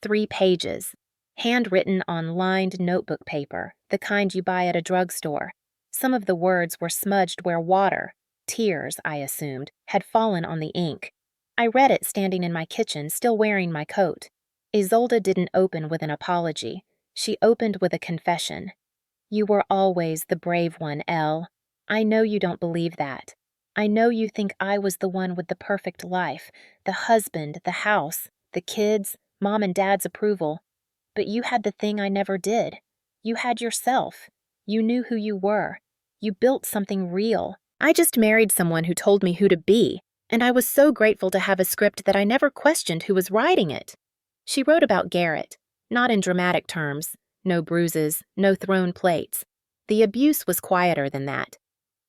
3 pages. Handwritten on lined notebook paper, the kind you buy at a drugstore. Some of the words were smudged where water, tears, I assumed, had fallen on the ink. I read it standing in my kitchen, still wearing my coat. Isolde didn't open with an apology. She opened with a confession. "You were always the brave one, Elle. I know you don't believe that. I know you think I was the one with the perfect life, the husband, the house, the kids, Mom and Dad's approval. But you had the thing I never did. You had yourself. You knew who you were. You built something real. I just married someone who told me who to be, and I was so grateful to have a script that I never questioned who was writing it." She wrote about Garrett, not in dramatic terms. No bruises, no thrown plates. The abuse was quieter than that.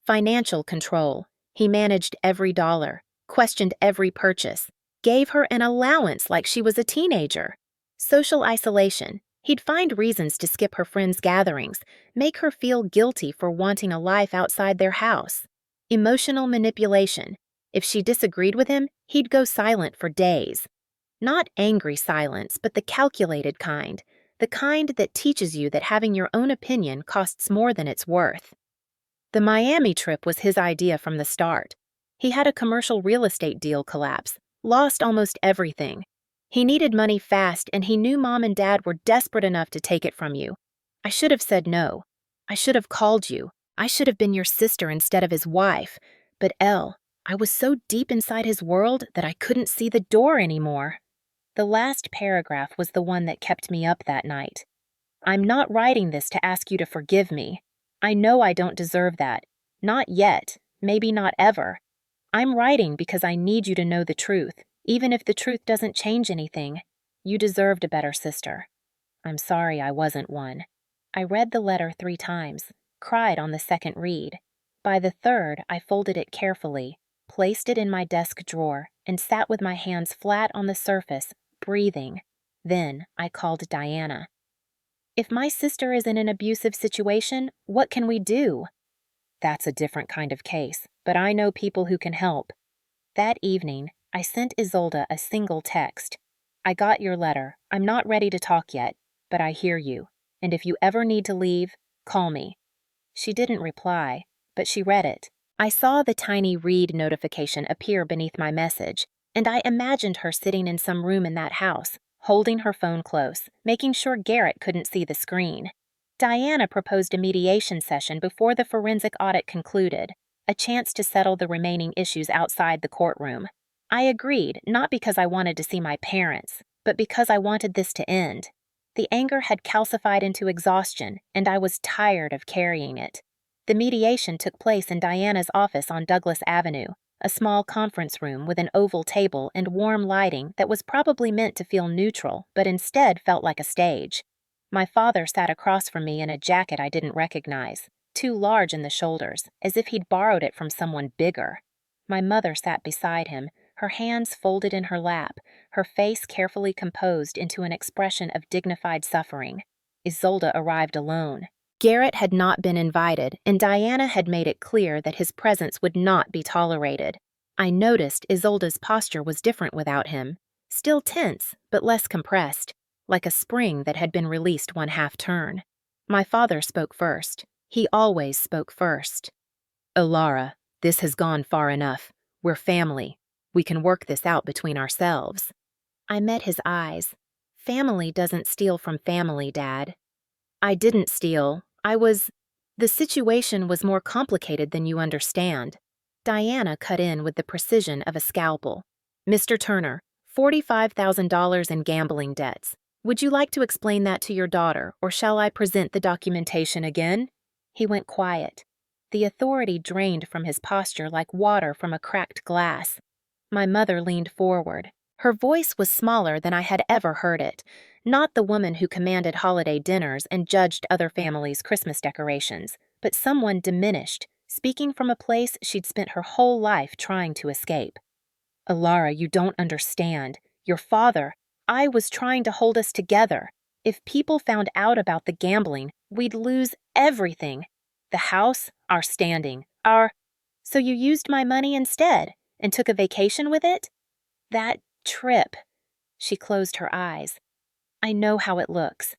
Financial control. He managed every dollar, questioned every purchase, gave her an allowance like she was a teenager. Social isolation. He'd find reasons to skip her friends' gatherings, make her feel guilty for wanting a life outside their house. Emotional manipulation. If she disagreed with him, he'd go silent for days. Not angry silence, but the calculated kind. The kind that teaches you that having your own opinion costs more than it's worth. The Miami trip was his idea from the start. He had a commercial real estate deal collapse, lost almost everything. He needed money fast, and he knew Mom and Dad were desperate enough to take it from you. I should have said no. I should have called you. I should have been your sister instead of his wife. But Elle, I was so deep inside his world that I couldn't see the door anymore. The last paragraph was the one that kept me up that night. "I'm not writing this to ask you to forgive me. I know I don't deserve that. Not yet. Maybe not ever. I'm writing because I need you to know the truth, even if the truth doesn't change anything. You deserved a better sister. I'm sorry I wasn't one." I read the letter 3 times, cried on the second read. By the third, I folded it carefully, placed it in my desk drawer, and sat with my hands flat on the surface, breathing. Then I called Diana. "If my sister is in an abusive situation, what can we do?" "That's a different kind of case, but I know people who can help." That evening, I sent Isolde a single text. "I got your letter. I'm not ready to talk yet, but I hear you. And if you ever need to leave, call me." She didn't reply, but she read it. I saw the tiny read notification appear beneath my message, and I imagined her sitting in some room in that house, holding her phone close, making sure Garrett couldn't see the screen. Diana proposed a mediation session before the forensic audit concluded, a chance to settle the remaining issues outside the courtroom. I agreed, not because I wanted to see my parents, but because I wanted this to end. The anger had calcified into exhaustion, and I was tired of carrying it. The mediation took place in Diana's office on Douglas Avenue, a small conference room with an oval table and warm lighting that was probably meant to feel neutral, but instead felt like a stage. My father sat across from me in a jacket I didn't recognize, too large in the shoulders, as if he'd borrowed it from someone bigger. My mother sat beside him, her hands folded in her lap, her face carefully composed into an expression of dignified suffering. Isolde arrived alone. Garrett had not been invited, and Diana had made it clear that his presence would not be tolerated. I noticed Isolde's posture was different without him, still tense, but less compressed, like a spring that had been released one half-turn. My father spoke first. He always spoke first. "Alara, this has gone far enough. We're family. We can work this out between ourselves." I met his eyes. "Family doesn't steal from family, Dad." "I didn't steal. The situation was more complicated than you understand." Diana cut in with the precision of a scalpel. "Mr. Turner, $45,000 in gambling debts. Would you like to explain that to your daughter, or shall I present the documentation again?" He went quiet. The authority drained from his posture like water from a cracked glass. My mother leaned forward. Her voice was smaller than I had ever heard it, not the woman who commanded holiday dinners and judged other families' Christmas decorations, but someone diminished, speaking from a place she'd spent her whole life trying to escape. "Alara, you don't understand. Your father, I was trying to hold us together. If people found out about the gambling, we'd lose everything. The house, our standing, our... So you used my money instead and took a vacation with it? That trip." She closed her eyes. "I know how it looks.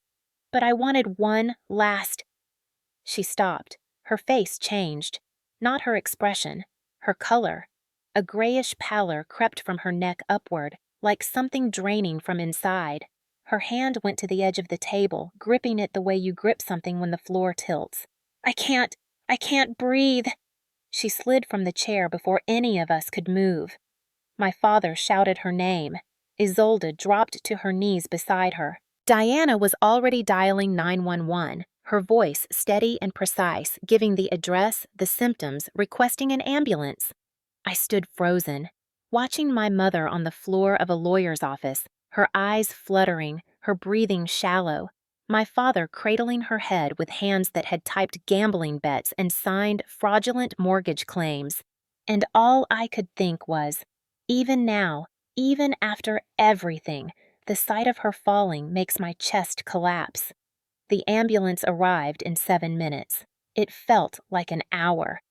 But I wanted one last..." She stopped. Her face changed. Not her expression, her color. A grayish pallor crept from her neck upward, like something draining from inside. Her hand went to the edge of the table, gripping it the way you grip something when the floor tilts. I can't breathe." She slid from the chair before any of us could move. My father shouted her name. Isolde dropped to her knees beside her. Diana was already dialing 911, her voice steady and precise, giving the address, the symptoms, requesting an ambulance. I stood frozen, watching my mother on the floor of a lawyer's office, her eyes fluttering, her breathing shallow. My father cradling her head with hands that had typed gambling bets and signed fraudulent mortgage claims. And all I could think was, even now, even after everything, the sight of her falling makes my chest collapse. The ambulance arrived in 7 minutes. It felt like an hour.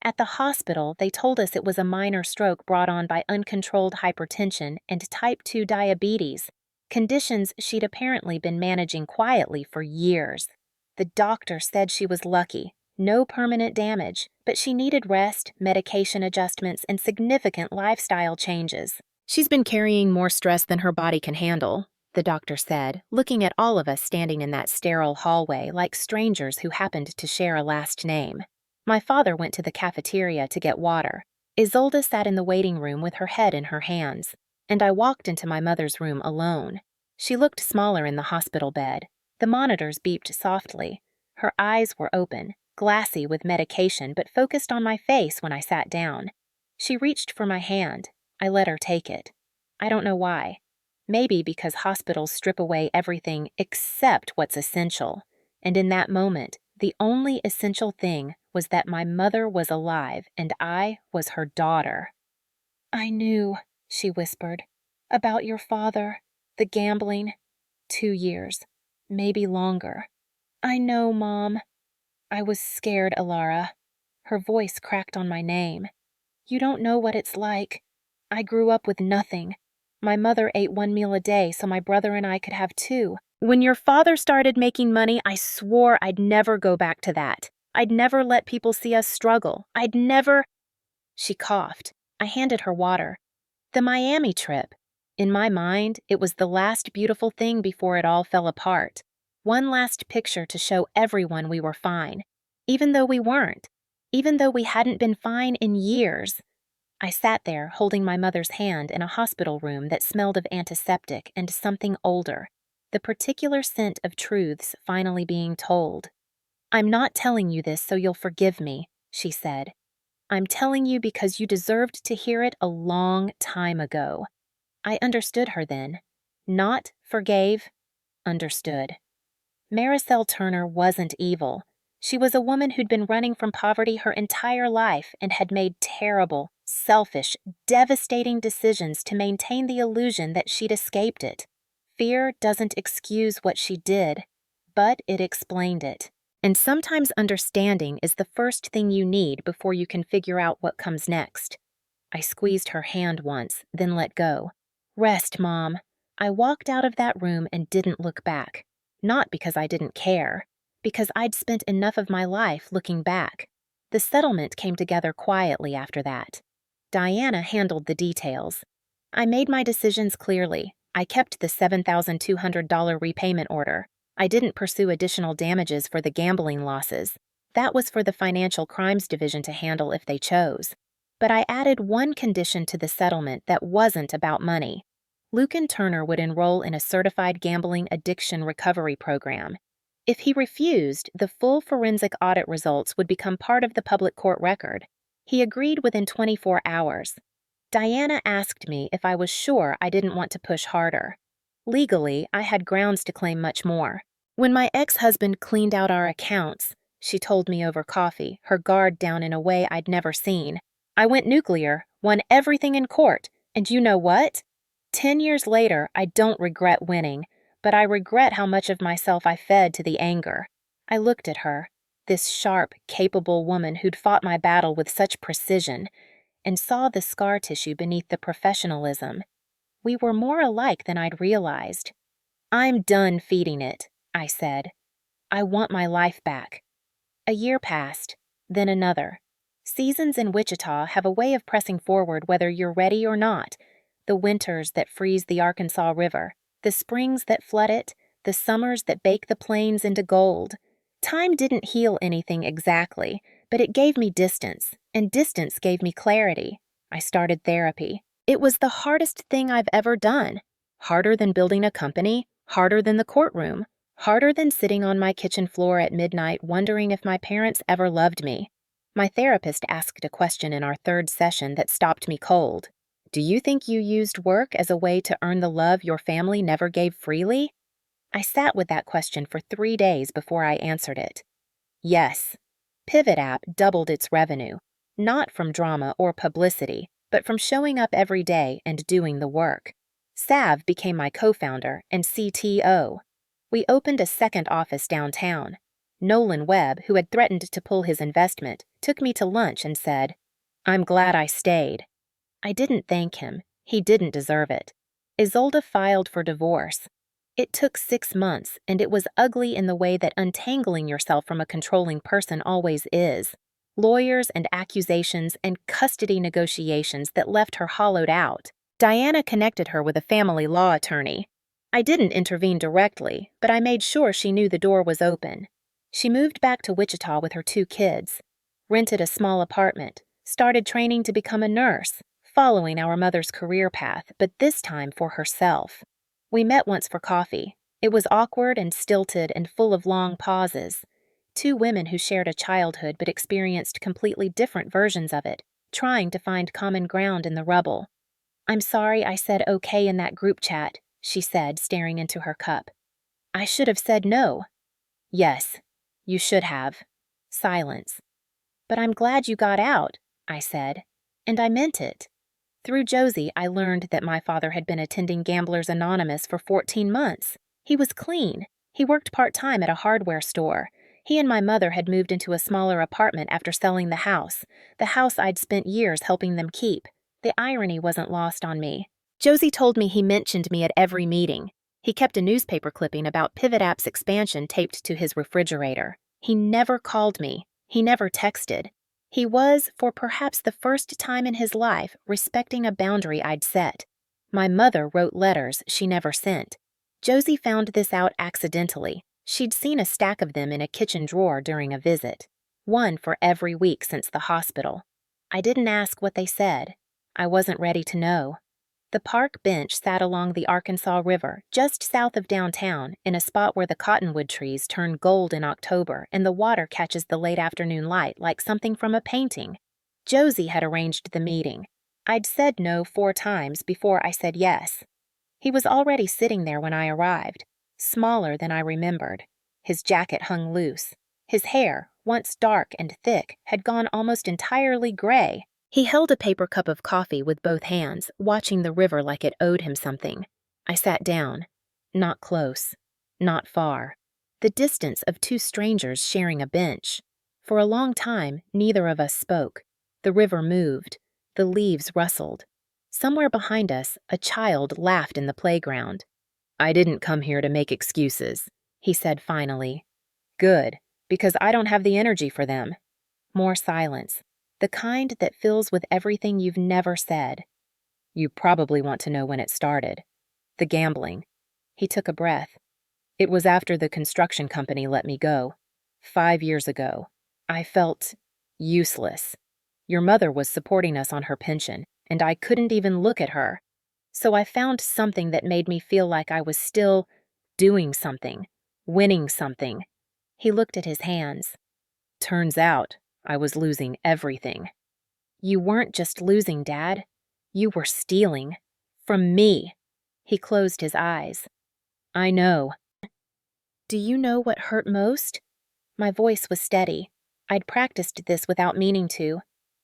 At the hospital, they told us it was a minor stroke brought on by uncontrolled hypertension and type 2 diabetes, conditions she'd apparently been managing quietly for years. The doctor said she was lucky, no permanent damage, but she needed rest, medication adjustments, and significant lifestyle changes. "She's been carrying more stress than her body can handle," the doctor said, looking at all of us standing in that sterile hallway like strangers who happened to share a last name. My father went to the cafeteria to get water. Isolde sat in the waiting room with her head in her hands, and I walked into my mother's room alone. She looked smaller in the hospital bed. The monitors beeped softly. Her eyes were open, glassy with medication, but focused on my face when I sat down. She reached for my hand. I let her take it. I don't know why. Maybe because hospitals strip away everything except what's essential. And in that moment, the only essential thing was that my mother was alive and I was her daughter. "I knew," she whispered, "about your father, the gambling. 2 years, maybe longer." "I know, Mom." "I was scared, Alara." Her voice cracked on my name. "You don't know what it's like. I grew up with nothing. My mother ate 1 meal a day so my brother and I could have 2. When your father started making money, I swore I'd never go back to that. I'd never let people see us struggle. I'd never..." She coughed. I handed her water. "The Miami trip. In my mind, it was the last beautiful thing before it all fell apart. One last picture to show everyone we were fine. Even though we weren't. Even though we hadn't been fine in years." I sat there holding my mother's hand in a hospital room that smelled of antiseptic and something older. The particular scent of truths finally being told. "I'm not telling you this so you'll forgive me," she said. "I'm telling you because you deserved to hear it a long time ago." I understood her then. Not forgave, understood. Maricel Turner wasn't evil. She was a woman who'd been running from poverty her entire life and had made terrible, selfish, devastating decisions to maintain the illusion that she'd escaped it. Fear doesn't excuse what she did, but it explained it. And sometimes understanding is the first thing you need before you can figure out what comes next. I squeezed her hand once, then let go. Rest, Mom. I walked out of that room and didn't look back. Not because I didn't care, because I'd spent enough of my life looking back. The settlement came together quietly after that. Diana handled the details. I made my decisions clearly. I kept the $7,200 repayment order. I didn't pursue additional damages for the gambling losses. That was for the Financial Crimes Division to handle if they chose. But I added one condition to the settlement that wasn't about money. Lucan Turner would enroll in a certified gambling addiction recovery program. If he refused, the full forensic audit results would become part of the public court record. He agreed within 24 hours. Diana asked me if I was sure I didn't want to push harder. Legally, I had grounds to claim much more. When my ex-husband cleaned out our accounts, she told me over coffee, her guard down in a way I'd never seen, I went nuclear, won everything in court, and you know what? 10 years later, I don't regret winning, but I regret how much of myself I fed to the anger. I looked at her, this sharp, capable woman who'd fought my battle with such precision, and saw the scar tissue beneath the professionalism. We were more alike than I'd realized. I'm done feeding it, I said. I want my life back. A year passed, then another. Seasons in Wichita have a way of pressing forward whether you're ready or not. The winters that freeze the Arkansas River, the springs that flood it, the summers that bake the plains into gold. Time didn't heal anything exactly, but it gave me distance, and distance gave me clarity. I started therapy. It was the hardest thing I've ever done. Harder than building a company, harder than the courtroom, harder than sitting on my kitchen floor at midnight wondering if my parents ever loved me. My therapist asked a question in our third session that stopped me cold. Do you think you used work as a way to earn the love your family never gave freely? I sat with that question for 3 days before I answered it. Yes. Pivot app doubled its revenue, not from drama or publicity, but from showing up every day and doing the work. Sav became my co-founder and CTO. We opened a second office downtown. Nolan Webb, who had threatened to pull his investment, took me to lunch and said, "I'm glad I stayed." I didn't thank him. He didn't deserve it. Isolde filed for divorce. It took 6 months, and it was ugly in the way that untangling yourself from a controlling person always is. Lawyers and accusations and custody negotiations that left her hollowed out. Diana connected her with a family law attorney. I didn't intervene directly, but I made sure she knew the door was open. She moved back to Wichita with her 2 kids, rented a small apartment, started training to become a nurse, following our mother's career path, but this time for herself. We met once for coffee. It was awkward and stilted and full of long pauses. 2 women who shared a childhood but experienced completely different versions of it, trying to find common ground in the rubble. "I'm sorry I said okay in that group chat," she said, staring into her cup. "I should have said no." "Yes, you should have." Silence. "But I'm glad you got out," I said, and I meant it. Through Josie, I learned that my father had been attending Gamblers Anonymous for 14 months. He was clean. He worked part-time at a hardware store. He and my mother had moved into a smaller apartment after selling the house I'd spent years helping them keep. The irony wasn't lost on me. Josie told me he mentioned me at every meeting. He kept a newspaper clipping about Pivot App's expansion taped to his refrigerator. He never called me. He never texted. He was, for perhaps the first time in his life, respecting a boundary I'd set. My mother wrote letters she never sent. Josie found this out accidentally. She'd seen a stack of them in a kitchen drawer during a visit. One for every week since the hospital. I didn't ask what they said. I wasn't ready to know. The park bench sat along the Arkansas River, just south of downtown, in a spot where the cottonwood trees turn gold in October and the water catches the late afternoon light like something from a painting. Josie had arranged the meeting. I'd said no 4 times before I said yes. He was already sitting there when I arrived, smaller than I remembered. His jacket hung loose. His hair, once dark and thick, had gone almost entirely gray. He held a paper cup of coffee with both hands, watching the river like it owed him something. I sat down. Not close. Not far. the distance of two strangers sharing a bench. For a long time, neither of us spoke. The river moved. The leaves rustled. Somewhere behind us, a child laughed in the playground. "I didn't come here to make excuses," he said finally. "Good, because I don't have the energy for them." More silence, the kind that fills with everything you've never said. "You probably want to know when it started. The gambling." He took a breath. "It was after the construction company let me go. 5 years ago. I felt useless. Your mother was supporting us on her pension, and I couldn't even look at her. So I found something that made me feel like I was still doing something, winning something." He looked at his hands. "Turns out I was losing everything." "You weren't just losing, Dad. You were stealing. From me." He closed his eyes. "I know." "Do you know what hurt most?" My voice was steady. I'd practiced this without meaning to.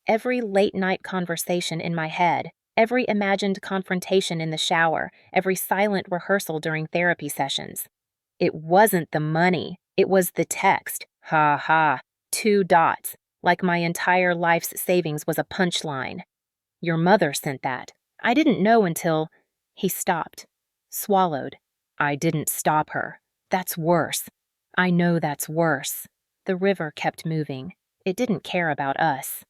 Every late-night conversation in my head, every imagined confrontation in the shower, every silent rehearsal during therapy sessions. It wasn't the money. It was the text. Ha ha. 2 dots. Like my entire life's savings was a punchline. "Your mother sent that. I didn't know until—" He stopped. Swallowed. "I didn't stop her. That's worse. I know that's worse." The river kept moving. It didn't care about us.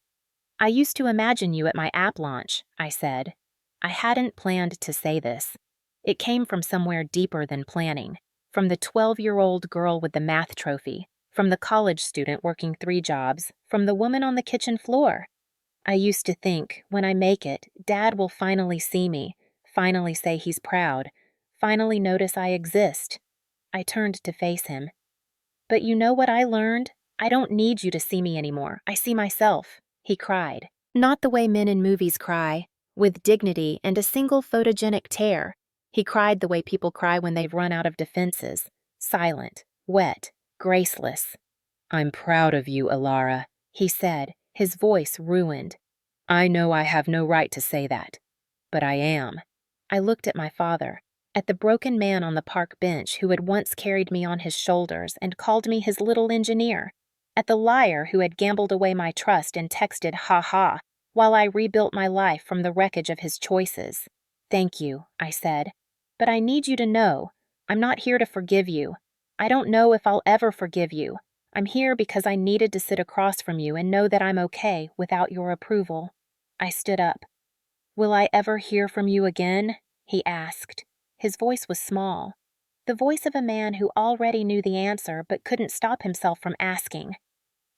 "I used to imagine you at my app launch," I said. I hadn't planned to say this. It came from somewhere deeper than planning. From the 12-year-old girl with the math trophy. From the college student working 3 jobs. From the woman on the kitchen floor. I used to think, when I make it, Dad will finally see me, finally say he's proud, finally notice I exist. I turned to face him. "But you know what I learned? I don't need you to see me anymore. I see myself," he cried. Not the way men in movies cry, with dignity and a single photogenic tear. He cried the way people cry when they've run out of defenses. Silent, wet, graceless. "I'm proud of you, Alara," he said, his voice ruined. "I know I have no right to say that, but I am." I looked at my father, at the broken man on the park bench who had once carried me on his shoulders and called me his little engineer, at the liar who had gambled away my trust and texted "ha ha" while I rebuilt my life from the wreckage of his choices. "Thank you," I said, "but I need you to know, I'm not here to forgive you. I don't know if I'll ever forgive you. I'm here because I needed to sit across from you and know that I'm okay without your approval." I stood up. "Will I ever hear from you again?" he asked. His voice was small. The voice of a man who already knew the answer but couldn't stop himself from asking.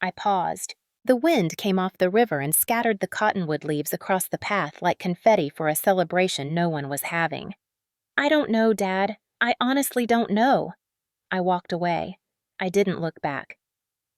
I paused. The wind came off the river and scattered the cottonwood leaves across the path like confetti for a celebration no one was having. "I don't know, Dad. I honestly don't know." I walked away. I didn't look back.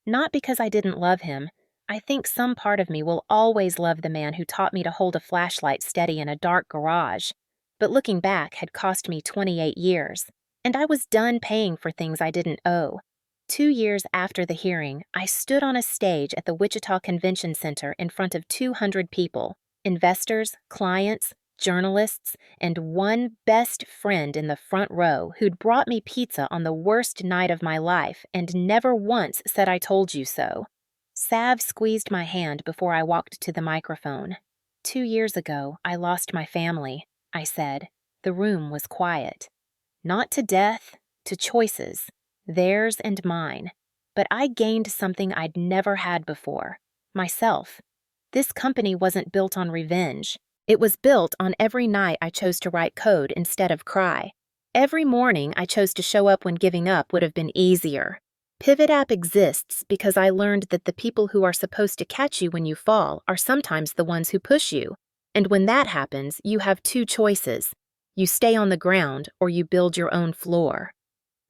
Not because I didn't love him. I think some part of me will always love the man who taught me to hold a flashlight steady in a dark garage. But looking back had cost me 28 years, and I was done paying for things I didn't owe. 2 years after the hearing, I stood on a stage at the Wichita Convention Center in front of 200 people, investors, clients, journalists, and one best friend in the front row who'd brought me pizza on the worst night of my life and never once said "I told you so." Sav squeezed my hand before I walked to the microphone. 2 years ago, I lost my family, I said. The room was quiet. Not to death, to choices, theirs and mine. But I gained something I'd never had before, myself. This company wasn't built on revenge. It was built on every night I chose to write code instead of cry. Every morning I chose to show up when giving up would have been easier. Pivot App exists because I learned that the people who are supposed to catch you when you fall are sometimes the ones who push you. And when that happens, you have 2 choices. You stay on the ground or you build your own floor.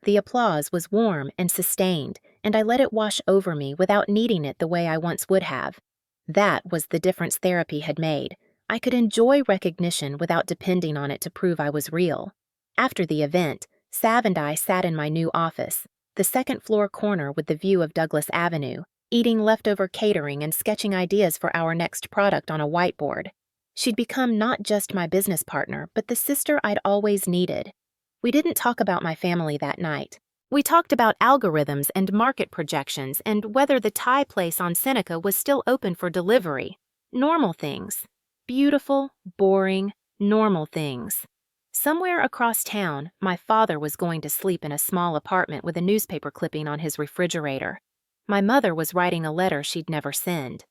The applause was warm and sustained, and I let it wash over me without needing it the way I once would have. That was the difference therapy had made. I could enjoy recognition without depending on it to prove I was real. After the event, Sav and I sat in my new office, the second-floor corner with the view of Douglas Avenue, eating leftover catering and sketching ideas for our next product on a whiteboard. She'd become not just my business partner, but the sister I'd always needed. We didn't talk about my family that night. We talked about algorithms and market projections and whether the Thai place on Seneca was still open for delivery. Normal things. Beautiful, boring, normal things. Somewhere across town, my father was going to sleep in a small apartment with a newspaper clipping on his refrigerator. My mother was writing a letter she'd never send.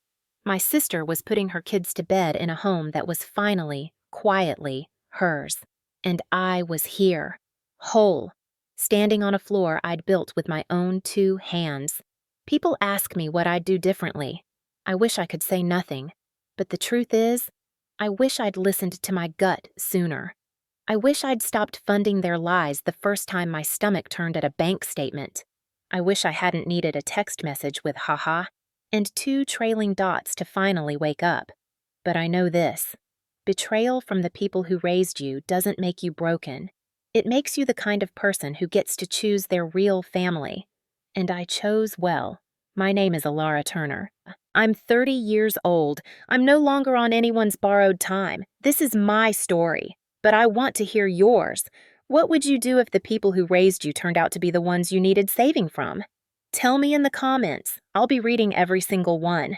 My sister was putting her kids to bed in a home that was finally, quietly, hers. And I was here, whole, standing on a floor I'd built with my own 2 hands. People ask me what I'd do differently. I wish I could say nothing. But the truth is, I wish I'd listened to my gut sooner. I wish I'd stopped funding their lies the first time my stomach turned at a bank statement. I wish I hadn't needed a text message with haha and 2 trailing dots to finally wake up. But I know this. Betrayal from the people who raised you doesn't make you broken. It makes you the kind of person who gets to choose their real family. And I chose well. My name is Alara Turner. I'm 30 years old. I'm no longer on anyone's borrowed time. This is my story. But I want to hear yours. What would you do if the people who raised you turned out to be the ones you needed saving from? Tell me in the comments. I'll be reading every single one.